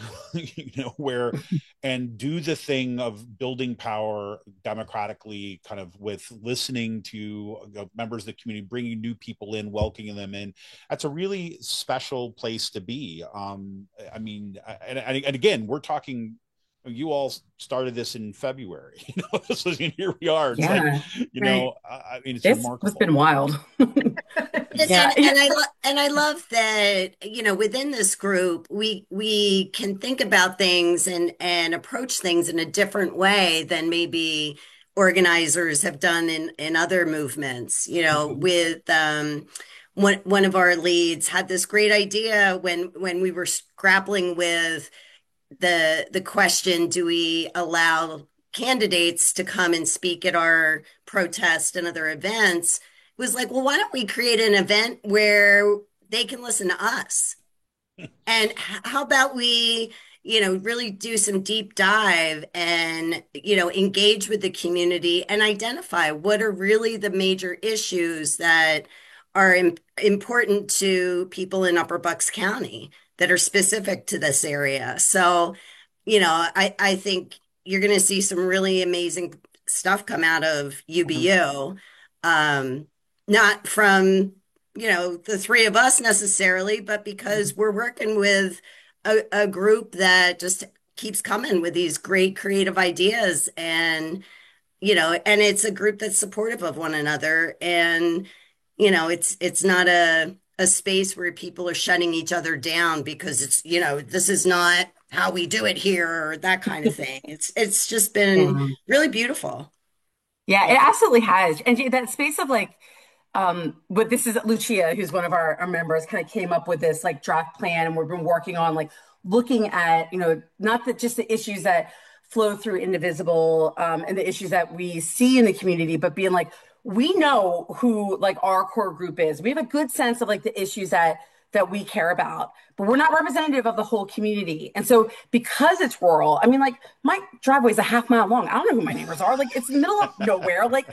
where, and do the thing of building power democratically, kind of with listening to members of the community, bringing new people in, welcoming them in. That's a really special place to be. I mean, and again, we're talking, you all started this in February. This was, here we are. It's like, Yeah. Right. I mean, it's This has remarkable. been wild. And Yeah. and, and I love that, within this group we can think about things and approach things in a different way than maybe organizers have done in other movements. Mhm. With one of our leads had this great idea when we were grappling with the question, do we allow candidates to come and speak at our protest and other events? It was like, well, why don't we create an event where they can listen to us? And how about we, really do some deep dive and, engage with the community and identify what are really the major issues that are important to people in Upper Bucks County that are specific to this area. So, I think you're going to see some really amazing stuff come out of UBU. Um, Not from, the three of us necessarily, but because we're working with a group that just keeps coming with these great creative ideas and it's a group that's supportive of one another. And, it's not a space where people are shutting each other down because this is not how we do it here or that kind of thing. It's just been Yeah. really beautiful. Yeah, Yeah. it absolutely has. And that space of like, but this is Lucia, who's one of our members, kind of came up with this like draft plan, and we've been working on like looking at, not that just the issues that flow through Indivisible, and the issues that we see in the community, but being like, we know who like our core group is. We have a good sense of like the issues that we care about, but we're not representative of the whole community. And so because it's rural, I mean, like my driveway is a half mile long. I don't know who my neighbors are. Like it's in the middle of nowhere. Like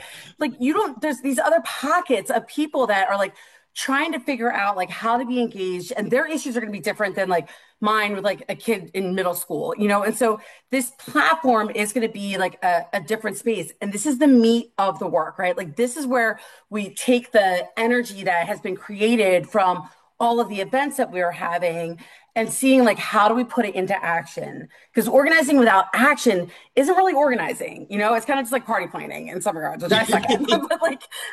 you don't, there's these other pockets of people that are like trying to figure out like how to be engaged, and their issues are going to be different than like mine with like a kid in middle school, and so this platform is going to be like a different space, and this is the meat of the work, right? Like this is where we take the energy that has been created from all of the events that we are having and seeing like how do we put it into action, because organizing without action isn't really organizing. It's kind of just like party planning in some regards, which I suck at.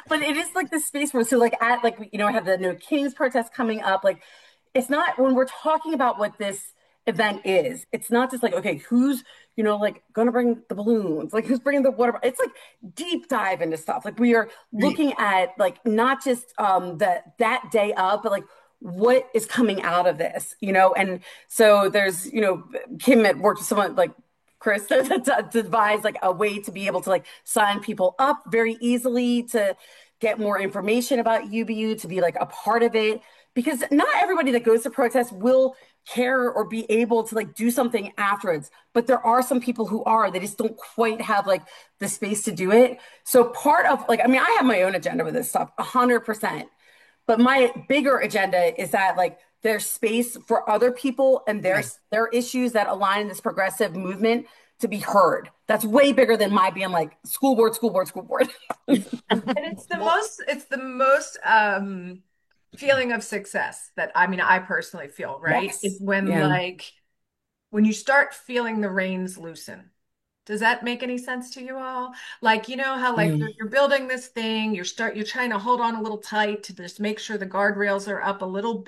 But it is like this space where, so like at like I have the No Kings protest coming up. Like it's not, when we're talking about what this event is, it's not just like, okay, who's like gonna bring the balloons, like who's bringing the water. It's like deep dive into stuff. Like we are looking at like not just that day up, but like what is coming out of this, and so there's, Kim had worked with someone like Chris to devise like a way to be able to like sign people up very easily to get more information about UBU, to be like a part of it, because not everybody that goes to protest will care or be able to like do something afterwards, but there are some people who are, they just don't quite have like the space to do it. So part of like, I mean, I have my own agenda with this stuff 100%. But my bigger agenda is that like there's space for other people and their issues that align in this progressive movement to be heard. That's way bigger than my being like school board, school board, school board. And Well, it's the most feeling of success that I mean I personally feel, right? Is Yes. when Yeah. like when you start feeling the reins loosen. Does that make any sense to you all? Like, you know how like Yeah. you're building this thing, you're trying to hold on a little tight to just make sure the guardrails are up a little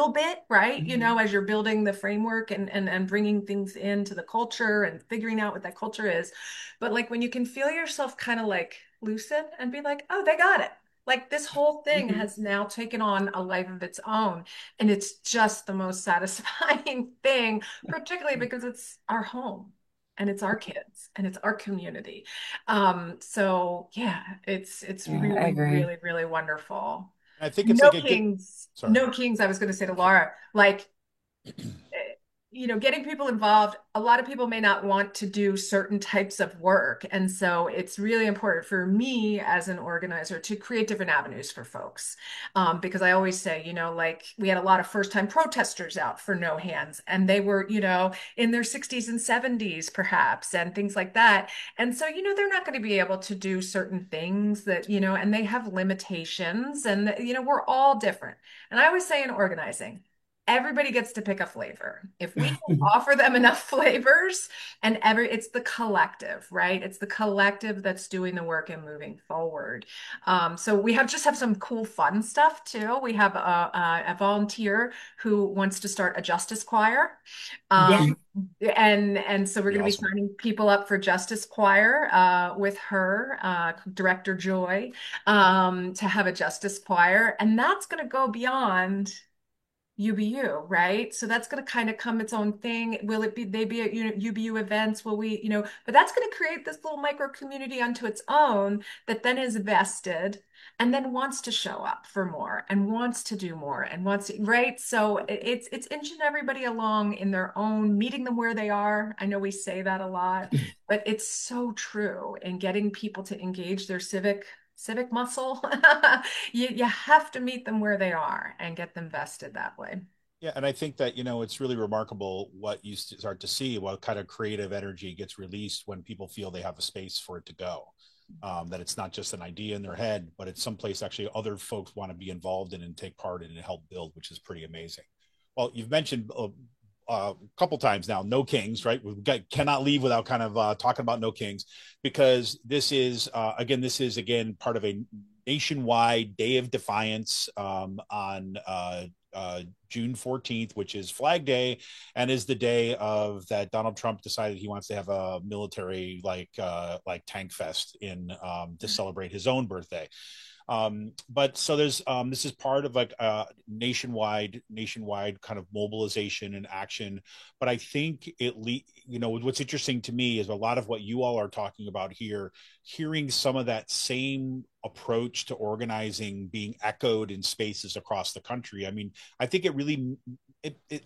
bit, right? As you're building the framework and bringing things into the culture and figuring out what that culture is. But like when you can feel yourself kind of like loosen and be like, "Oh, they got it." Like this whole thing Mhm. has now taken on a life of its own, and it's just the most satisfying thing, particularly because it's our home and it's our kids and it's our community. So yeah, it's Yeah, I really, agree. really, really wonderful. I think it's like a good. Sorry. No kings, I was going to say to Laura, like getting people involved. A lot of people may not want to do certain types of work. And so it's really important for me as an organizer to create different avenues for folks. Because I always say, like we had a lot of first time protesters out for No Hands, and they were, in their 60s and 70s, perhaps, and things like that. And so, they're not going to be able to do certain things that, and they have limitations, and, we're all different. And I always say in organizing, everybody gets to pick a flavor. If we can offer them enough flavors and it's the collective, right? It's the collective that's doing the work and moving forward. So we have some cool fun stuff too. We have a volunteer who wants to start a justice choir. Yeah. Um, and so we're Be going to be awesome. signing people up for Justice Choir with her, Director Joy, to have a Justice Choir. And that's going to go beyond UBU, right? So that's going to kind of come its own thing. Will it be, they be at UBU events? Will we, but that's going to create this little micro community unto its own that then is vested and then wants to show up for more and wants to do more and wants to, right? So it's inching everybody along in their own, meeting them where they are. I know we say that a lot, but it's so true in getting people to engage their civic muscle. You have to meet them where they are and get them vested that way. Yeah, and I think that it's really remarkable what you start to see, what kind of creative energy gets released when people feel they have a space for it to go. That it's not just an idea in their head, but it's someplace actually other folks want to be involved in and take part in and help build, which is pretty amazing. Well, you've mentioned a couple times now, No Kings, right? Cannot leave without kind of talking about No Kings, because this is again part of a nationwide day of defiance on June 14th, which is Flag Day, and is the day of that Donald Trump decided he wants to have a military like tank fest in to celebrate his own birthday. But so there's this is part of like nationwide kind of mobilization and action. But I think what's interesting to me is a lot of what you all are talking about here, hearing some of that same approach to organizing being echoed in spaces across the country. I mean, I think it really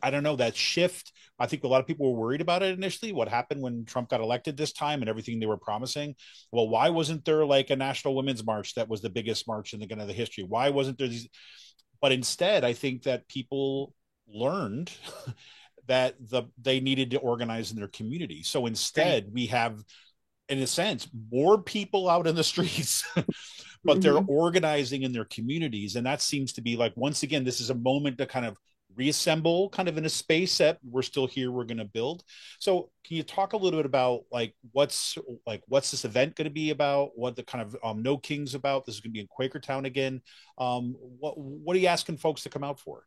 I don't know, that shift. I think a lot of people were worried about it initially. What happened when Trump got elected this time and everything they were promising? Well, why wasn't there like a National Women's March that was the biggest march in the history? Why wasn't there these? But instead, I think that people learned that they needed to organize in their community. So instead, we have, in a sense, more people out in the streets, but they're organizing in their communities. And that seems to be like, once again, this is a moment to kind of reassemble kind of in a space that we're still here, we're going to build. So can you talk a little bit about what's this event going to be about, what the kind of No Kings about? This is going to be in Quakertown again. What are you asking folks to come out for?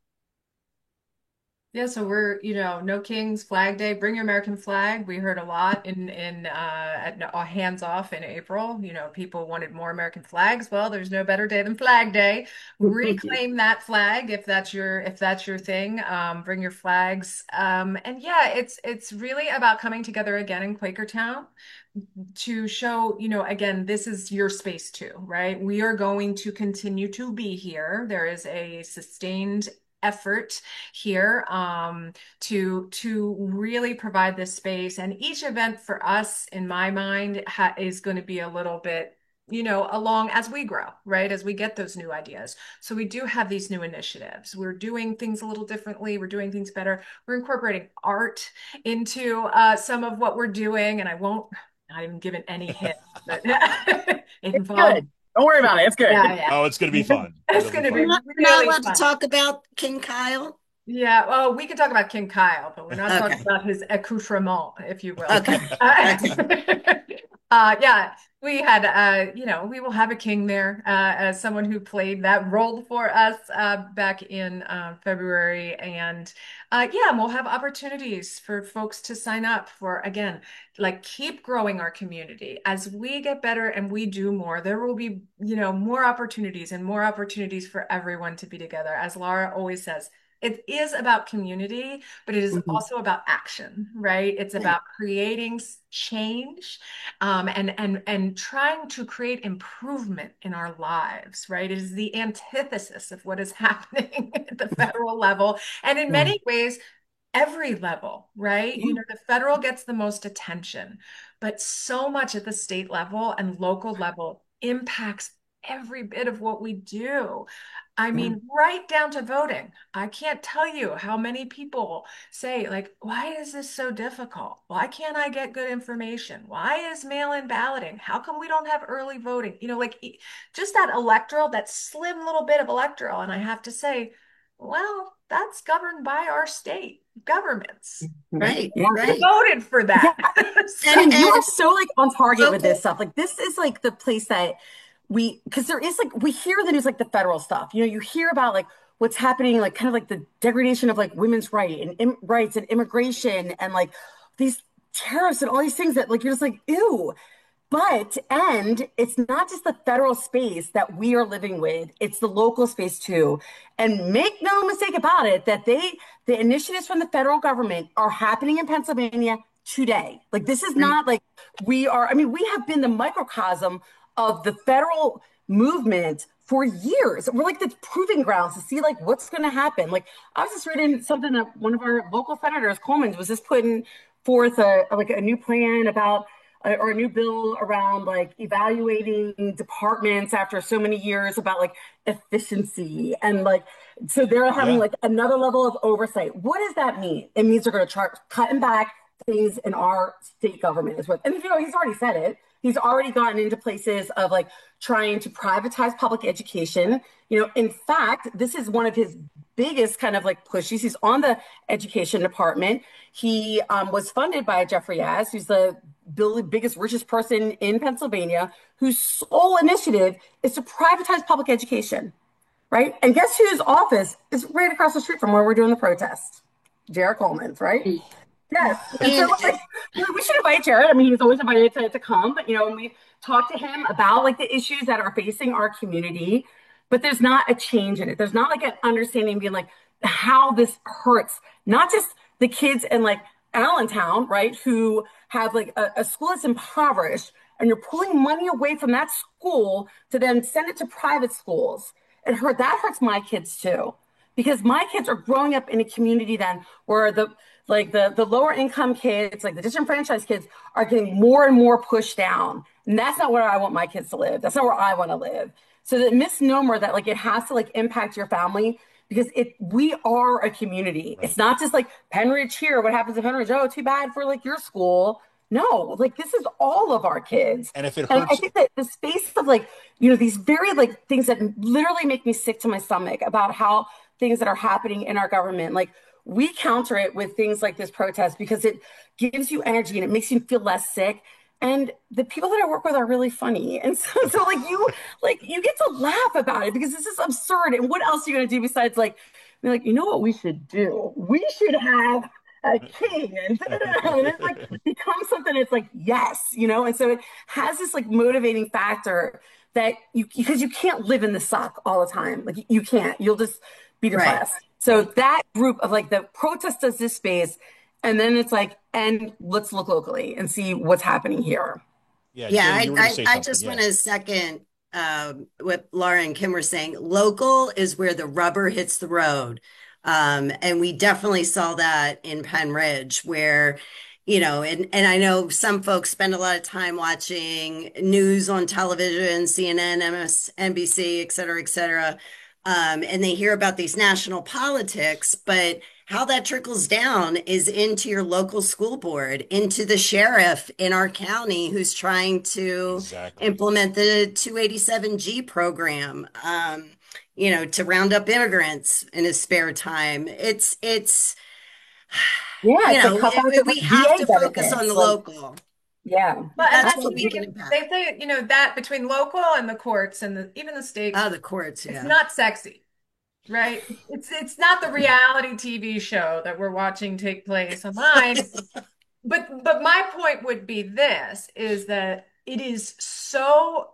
Yeah, so we're, No Kings, Flag Day, bring your American flag. We heard a lot at Hands Off in April. People wanted more American flags. Well, there's no better day than Flag Day. Reclaim that flag if that's your thing. Bring your flags. And yeah, it's really about coming together again in Quakertown to show, again, this is your space too, right? We are going to continue to be here. There is a sustained effort here to really provide this space. And each event for us, in my mind, is going to be a little bit along as we grow, right? As we get those new ideas. So we do have these new initiatives. We're doing things a little differently. We're doing things better. We're incorporating art into some of what we're doing. And I won't, not even given any hint, but it involves. Don't worry about it. It's good. Yeah. Oh, it's going to be fun. It's going to be We're not really allowed fun. to talk about King Kyle. Yeah, well, we can talk about King Kyle, but we're not talking about his accoutrement, if you will. Okay. Yeah, we had, we will have a king there as someone who played that role for us back in February. And yeah, we'll have opportunities for folks to sign up for, again, keep growing our community. As we get better and we do more, there will be, more opportunities and more opportunities for everyone to be together. As Laura always says, it is about community, but it is also about action, right? It's about creating change and trying to create improvement in our lives, right? It is the antithesis of what is happening at the federal level. And in many ways, every level, right? The federal gets the most attention, but so much at the state level and local level impacts every bit of what we do. I mean, right down to voting. I can't tell you how many people say, why is this so difficult? Why can't I get good information? Why is mail-in balloting? How come we don't have early voting? Just that electoral, that slim little bit of electoral. And I have to say, well, that's governed by our state governments. Right. We voted for that. Yeah. And you are so on target with this stuff. This is the place that because there is we hear the news, the federal stuff, you hear about what's happening, kind of the degradation of women's rights and immigration and these tariffs and all these things that you're just ew. And it's not just the federal space that we are living with, it's the local space too. And make no mistake about it, that the initiatives from the federal government are happening in Pennsylvania today. This is not we have been the microcosm of the federal movement for years. We're the proving grounds to see what's going to happen. I was just reading something that one of our local senators, Coleman, was just putting forth a new plan about or a new bill around like evaluating departments after so many years about like efficiency and like so they're having Yeah. like another level of oversight. What does that mean? It means they're going to start cutting back things in our state government is what, and you know, he's already said it. He's already gotten into places of like trying to privatize public education. You know, in fact, this is one of his biggest kind of like pushes. He's on the education department. He was funded by Jeffrey Yazd, who's the biggest, richest person in Pennsylvania, whose sole initiative is to privatize public education, right? And guess whose office is right across the street from where we're doing the protest? Jared Coleman's, right? Yes. And so And like, we should invite Jared. I mean, he's always invited to come, but you know, and we talked to him about like the issues that are facing our community, but there's not a change in it. There's not like an understanding being like how this hurts, not just the kids in like Allentown, right, who have like a school that's impoverished, and you're pulling money away from that school to then send it to private schools. That hurts my kids too, because my kids are growing up in a community then where the lower income kids, like the disenfranchised kids, are getting more and more pushed down. And that's not where I want my kids to live. That's not where I want to live. So the misnomer that like it has to like impact your family because we are a community. Right. It's not just like Penridge here. What happens in Penridge? Oh, too bad for like your school. No, like this is all of our kids. And if it And I hurts, think that the space of like, you know, these very like things that literally make me sick to my stomach about how things that are happening in our government, like we counter it with things like this protest because it gives you energy and it makes you feel less sick. And the people that I work with are really funny. And so like you get to laugh about it because this is absurd. And what else are you gonna do besides like be like, you know what we should do? We should have a king and, and it's like becomes something that's like yes, you know, and so it has this like motivating factor that you because you can't live in the suck all the time. Like you can't. You'll just be right. depressed. So that group of like the protest does this space, and then it's like, and let's look locally and see what's happening here. yeah, Yeah, Jane, you were going to say I something. just want Yeah. to second what Laura and Kim were saying. Local is where the rubber hits the road. And we definitely saw that in Penn Ridge, where, you know, and I know some folks spend a lot of time watching news on television, CNN, MSNBC, et cetera, et cetera. And they hear about these national politics, but how that trickles down is into your local school board, into the sheriff in our county who's trying to Exactly. implement the 287G program, you know, to round up immigrants in his spare time. Yeah, You it's like know, cut back to we like have VA to focus on benefits. the Like, local. yeah. Well, and That's that's what the we thing. can impact. They say, you know, that between local and the courts and even the state, Oh, the courts, it's yeah. not sexy, right? It's not the reality TV show that we're watching take place online. But my point would be this is that it is so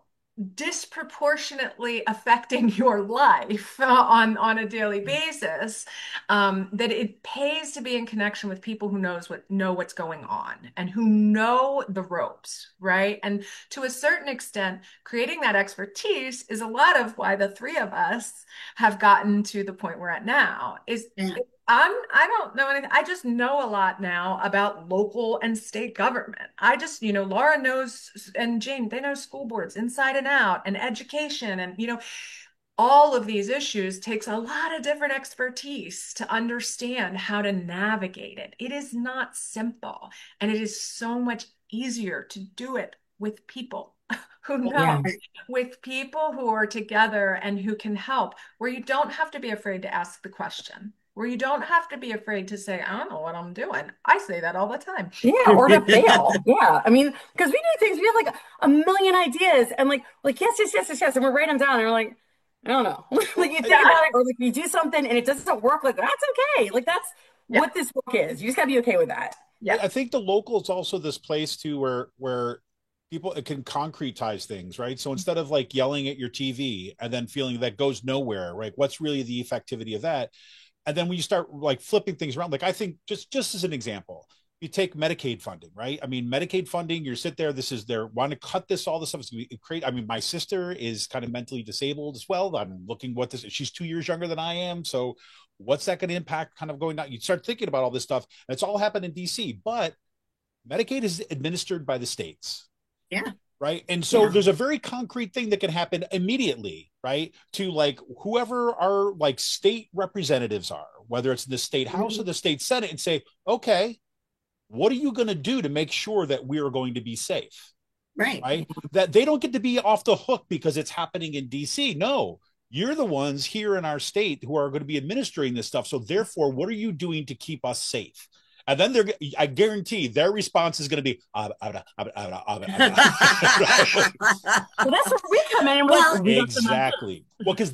disproportionately affecting your life on a daily basis, that it pays to be in connection with people who know what's going on and who know the ropes, right? And to a certain extent, creating that expertise is a lot of why the three of us have gotten to the point we're at now. Yeah. I don't know anything. I just know a lot now about local and state government. I just, you know, Laura knows and Jane, they know school boards inside and out and education and, you know, all of these issues takes a lot of different expertise to understand how to navigate it. It is not simple, and it is so much easier to do it with people who know, Yeah. with people who are together and who can help, where you don't have to be afraid to ask the question, where you don't have to be afraid to say, I don't know what I'm doing. I say that all the time. Yeah, or to fail. Yeah. I mean, because we do things, we have like a million ideas and like yes, yes, yes, yes, yes. And we write them down and we're like, I don't know. Like you think Yeah. about it, or like you do something and it doesn't work, like that's okay. Like that's Yeah. what this work is. You just gotta be okay with that. Yeah. I think the local is also this place too where people it can concretize things, right? So instead of like yelling at your TV and then feeling that goes nowhere, right? What's really the effectivity of that? And then when you start like flipping things around, like I think just as an example, you take Medicaid funding, right? I mean, Medicaid funding, you sit there, this is they're want to cut this, all this stuff. It's gonna be great. I mean, my sister is kind of mentally disabled as well. I'm looking what this she's 2 years younger than I am. So what's that going to impact kind of going down? You start thinking about all this stuff. And it's all happened in DC, but Medicaid is administered by the states. Yeah. Right. And so Yeah. there's a very concrete thing that can happen immediately, right? To like whoever our like state representatives are, whether it's the state house or the state senate, and say, okay, what are you going to do to make sure that we are going to be safe? Right. Right. That they don't get to be off the hook because it's happening in DC. No, you're the ones here in our state who are going to be administering this stuff. So therefore, what are you doing to keep us safe? And then I guarantee their response is going to be, Well, that's where we come in. Well, exactly. Well, because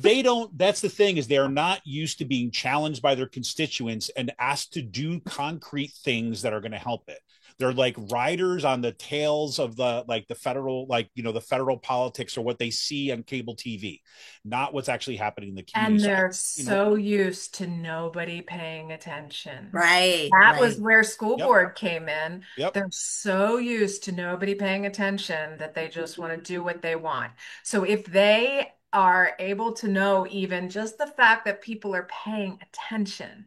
that's the thing, is they're not used to being challenged by their constituents and asked to do concrete things that are going to help it. They're like riders on the tails of the federal, the federal politics or what they see on cable TV, not what's actually happening in the community. And they're so used to nobody paying attention. Right. That was where school board came in. Yep. They're so used to nobody paying attention that they just want to do what they want. So if they are able to know even just the fact that people are paying attention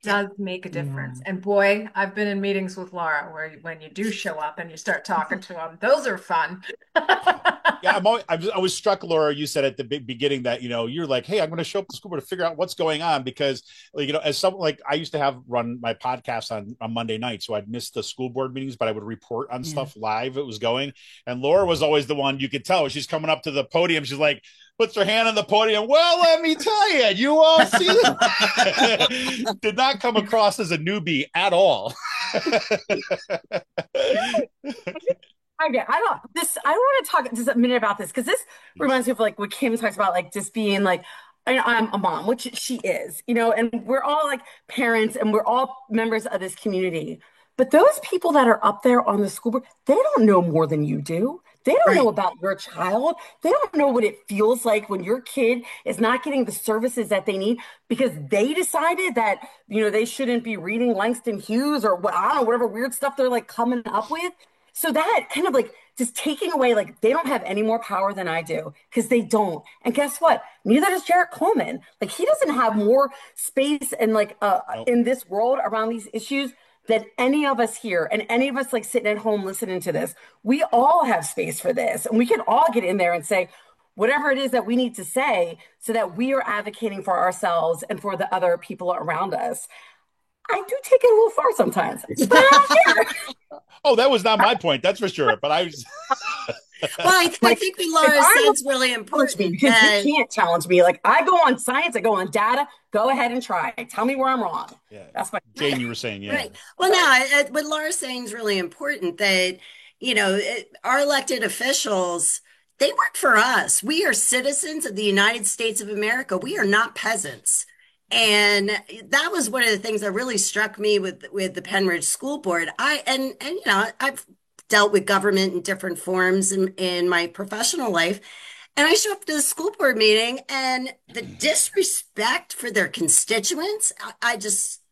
does make a difference. And boy, I've been in meetings with Laura where when you do show up and you start talking to them, those are fun. Yeah, I was struck, Laura. You said at the beginning that you're like, hey, I'm going to show up to the school board to figure out what's going on, because as someone like I used to run my podcast on Monday night, so I'd miss the school board meetings, but I would report on stuff live. It was going, and Laura was always the one, you could tell she's coming up to the podium. She's like, puts her hand on the podium. Well, let me tell you, you all see that. Did not come across as a newbie at all. I want to talk just a minute about this, because this reminds me of like what Kim talks about, like just being like, I'm a mom, which she is, and we're all like parents and we're all members of this community. But those people that are up there on the school board, they don't know more than you do. They don't know about your child. They don't know what it feels like when your kid is not getting the services that they need because they decided that, they shouldn't be reading Langston Hughes or what, I don't know, whatever weird stuff they're like coming up with. So that kind of like just taking away, like they don't have any more power than I do, because they don't. And guess what? Neither does Jarrett Coleman. Like he doesn't have more space and like in this world around these issues than any of us here, and any of us like sitting at home listening to this. We all have space for this, and we can all get in there and say whatever it is that we need to say so that we are advocating for ourselves and for the other people around us. I do take it a little far sometimes, but I don't care. Oh, that was not my point, that's for sure. But I was. Well, I think what Laura said is really important. Because you can't challenge me. Like I go on science, I go on data. Go ahead and try. Tell me where I'm wrong. Yeah, that's what Jane, you were saying. Yeah. Right. Well, no, what Laura's saying is really important. That our elected officials, they work for us. We are citizens of the United States of America. We are not peasants. And that was one of the things that really struck me with the Penridge School Board. I've dealt with government in different forms in my professional life. And I show up to the school board meeting, and the disrespect for their constituents, I just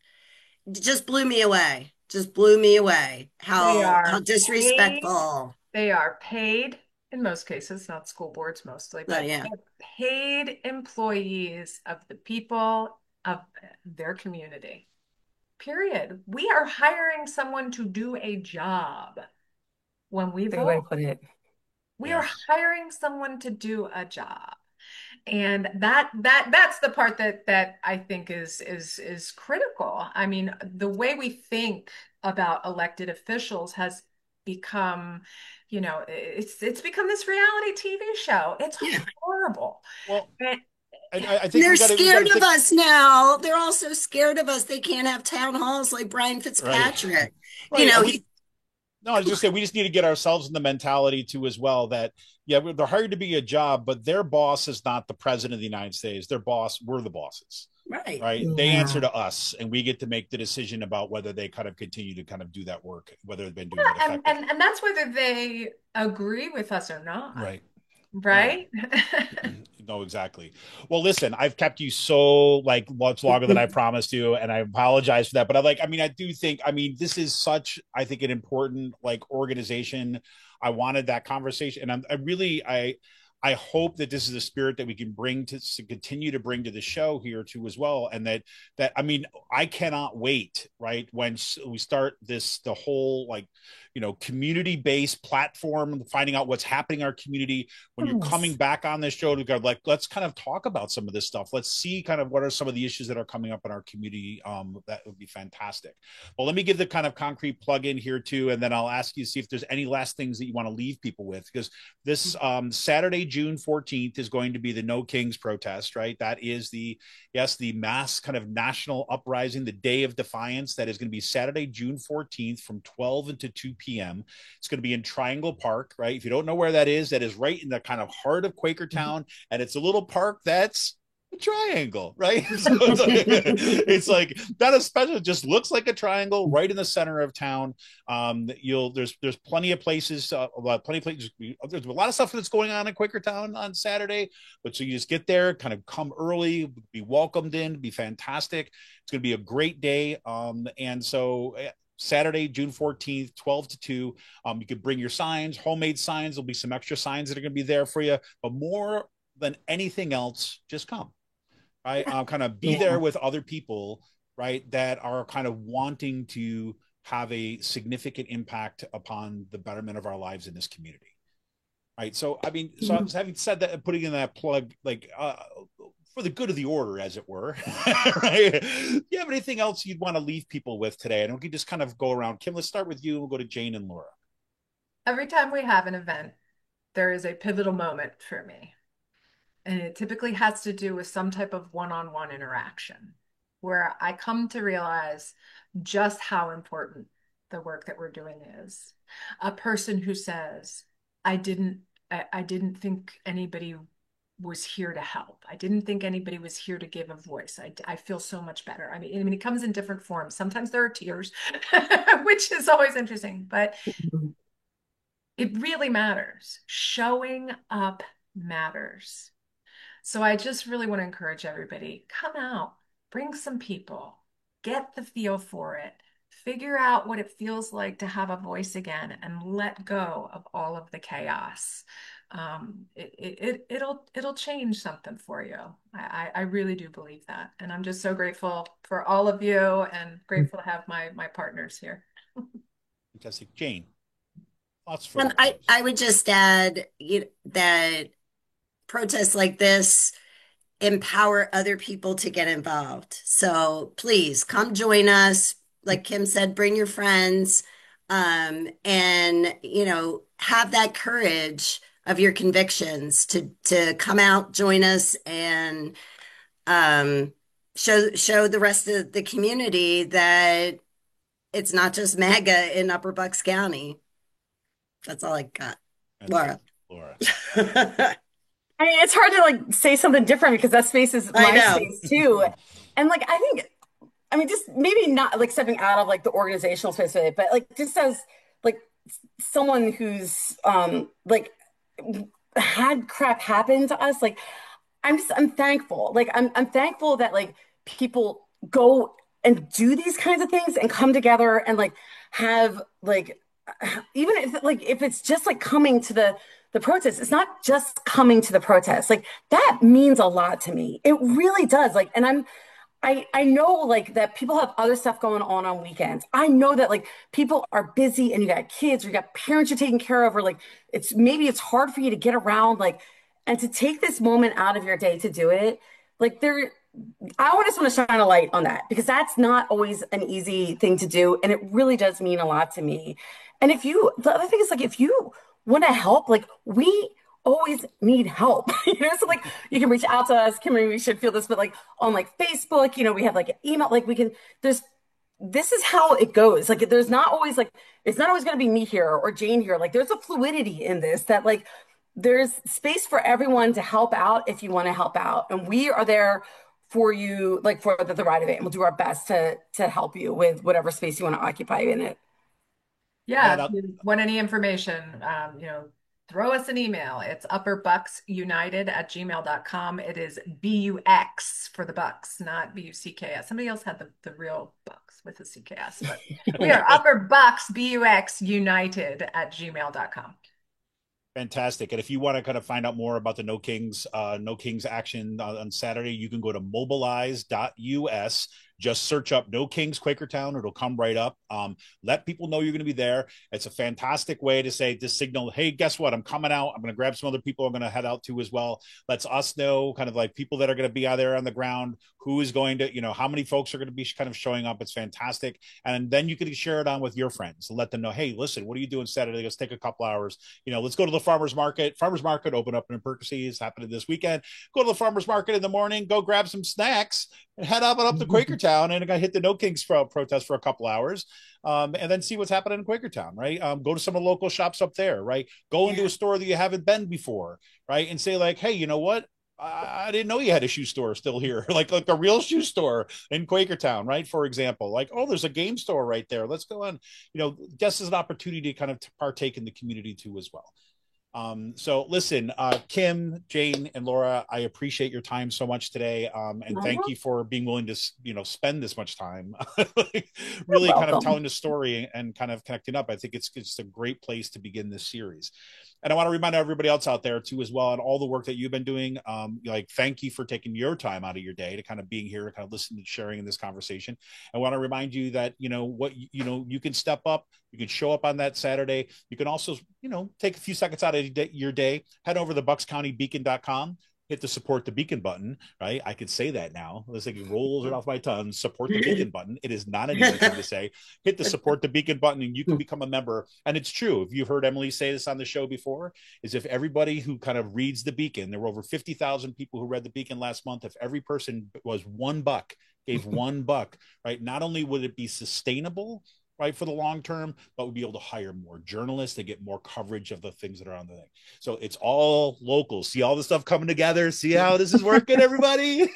blew me away. Just blew me away. How disrespectful. They are paid, in most cases, not school boards mostly, but paid employees of the people of their community. Period. We are hiring someone to do a job. When we vote, we are hiring someone to do a job. And that's the part that I think is critical. I mean, the way we think about elected officials has become, it's become this reality TV show. It's horrible. Well, I think they're scared of us now. They're also scared of us. They can't have town halls like Brian Fitzpatrick. Right. No, I was just saying we just need to get ourselves in the mentality too as well that they're hired to be a job, but their boss is not the president of the United States. Their boss, we're the bosses. Right. Yeah. They answer to us, and we get to make the decision about whether they kind of continue to kind of do that work, whether they've been doing it effectively. And that's whether they agree with us or not. Right. Right. No, exactly. Well, listen, I've kept you so much longer than I promised you, and I apologize for that. But I do think, this is such, I think, an important organization. I wanted that conversation, and I hope that this is a spirit that we can bring to continue to bring to the show here too as well, and that I mean, I cannot wait, right, when we start the whole, like, community based platform, finding out what's happening in our community. When you're coming Yes. back on this show to go, like, let's kind of talk about some of this stuff. Let's see kind of what are some of the issues that are coming up in our community. That would be fantastic. Well, let me give the kind of concrete plug in here too, and then I'll ask you to see if there's any last things that you want to leave people with, because this Saturday, June 14th, is going to be the No Kings protest, right? That is the mass kind of national uprising, the day of defiance. That is going to be Saturday, June 14th from 12 until 2 p.m. It's going to be in Triangle Park, right? If you don't know where that is right in the kind of heart of Quakertown. And it's a little park that's a triangle, right? So it's like not a special, it just looks like a triangle right in the center of town. There's plenty of places, plenty of places. There's a lot of stuff that's going on in Quakertown on Saturday, but so you just get there, kind of come early, be welcomed in, be fantastic. It's going to be a great day. And so Saturday, June 14th, 12 to 2. You could bring your signs, homemade signs. There'll be some extra signs that are going to be there for you. But more than anything else, just come, right? Kind of be there Yeah. with other people, right, that are kind of wanting to have a significant impact upon the betterment of our lives in this community. Right. So, I mean, so having said that, putting in that plug, like, for the good of the order, as it were, right? Do you have anything else you'd want to leave people with today? And we can just kind of go around. Kim, let's start with you. We'll go to Jane and Laura. Every time we have an event, there is a pivotal moment for me. And it typically has to do with some type of one-on-one interaction where I come to realize just how important the work that we're doing is. A person who says, I didn't think anybody was here to help. I didn't think anybody was here to give a voice. I feel so much better. I mean, it comes in different forms. Sometimes there are tears, which is always interesting, but it really matters. Showing up matters. So I just really want to encourage everybody, come out, bring some people, get the feel for it, figure out what it feels like to have a voice again, and let go of all of the chaos. It'll change something for you. I really do believe that, and I'm just so grateful for all of you, and grateful to have my partners here. Fantastic. Jane, thoughts for the And close. I would just add that protests like this empower other people to get involved. So please come join us. Like Kim said, bring your friends, and have that courage of your convictions to come out, join us, and um, show the rest of the community that it's not just MAGA in Upper Bucks County. That's all I got, Fantastic. Laura. Laura. I mean, it's hard to like say something different because that space is I my know. space too. And like, I think, I mean, just maybe not like stepping out of like the organizational space of it, but like just as like someone who's like had crap happen to us, like I'm thankful. Like I'm thankful that like people go and do these kinds of things and come together and like have like even if it's just like coming to the protest, it's not just coming to the protest. Like that means a lot to me. It really does. Like, and I know like that people have other stuff going on weekends. I know that like people are busy and you got kids or you got parents you're taking care of, or like it's hard for you to get around, like, and to take this moment out of your day to do it. Like I just want to shine a light on that because that's not always an easy thing to do. And it really does mean a lot to me. And the other thing is like, if you want to help, like we always need help, so like you can reach out to us, Kimberly, we should feel this, but like on like Facebook, we have like an email, like this is how it goes. Like there's not always like, it's not always going to be me here or Jane here. Like there's a fluidity in this that like, there's space for everyone to help out if you want to help out. And we are there for you, like for the right of it. And we'll do our best to help you with whatever space you want to occupy in it. Yeah, And if you want any information, throw us an email. It's upperbucksunited@gmail.com. It is BUX for the Bucks, not BUCKS. Somebody else had the real Bucks with the CKS, but we are Upper Bucks, BUX United at gmail.com. Fantastic. And if you want to kind of find out more about the No Kings action on Saturday, you can go to mobilize.us. Just search up No Kings Quakertown. It'll come right up. Let people know you're going to be there. It's a fantastic way to say, to signal, hey, guess what? I'm coming out. I'm going to grab some other people I'm going to head out to as well. Lets us know kind of like people that are going to be out there on the ground, who is going to, how many folks are going to be kind of showing up. It's fantastic. And then you can share it on with your friends and let them know, hey, listen, what are you doing Saturday? Let's take a couple hours. Let's go to the farmer's market. Farmer's market open up in Percy is happening this weekend. Go to the farmer's market in the morning, go grab some snacks and head up to Quakertown, and I got hit the No Kings protest for a couple hours, and then see what's happening in Quakertown, right? Go to some of the local shops up there, right? Go into a store that you haven't been before, right? And say like, hey, you know what? I didn't know you had a shoe store still here, like a real shoe store in Quakertown, right? For example, like, oh, there's a game store right there. Let's go on, just as an opportunity to kind of partake in the community too as well. So listen, Kim, Jane, and Laura, I appreciate your time so much today. And thank you for being willing to, spend this much time really kind of telling the story and kind of connecting up. I think it's a great place to begin this series. And I want to remind everybody else out there too, as well, and all the work that you've been doing. Thank you for taking your time out of your day to kind of being here, to kind of listen and sharing in this conversation. I want to remind you that, you can step up, you can show up on that Saturday. You can also, take a few seconds out of your day, head over to buckscountybeacon.com. Hit the support the beacon button, right? I could say that now. It's like it rolls it off my tongue. Support the beacon button. It is not an easy thing to say. Hit the support the beacon button and you can become a member. And it's true. If you've heard Emily say this on the show before, is if everybody who kind of reads the beacon, there were over 50,000 people who read the beacon last month. If every person was $1, gave $1, right? Not only would it be sustainable, right, for the long term, but we'll be able to hire more journalists to get more coverage of the things that are on the thing. So it's all local. See all the stuff coming together. See how this is working, everybody?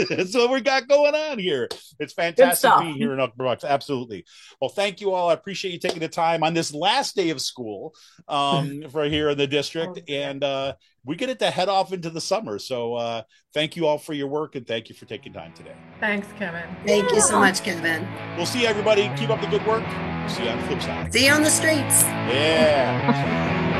That's what we got going on here. It's fantastic being here in Upper Bucks. Absolutely. Well, thank you all. I appreciate you taking the time on this last day of school for here in the district. And we get it to head off into the summer. So thank you all for your work and thank you for taking time today. Thanks, Kevin. Thank you so much, Kevin. We'll see you, everybody. Keep up the good work. See you on the flip side. See you on the streets. Yeah.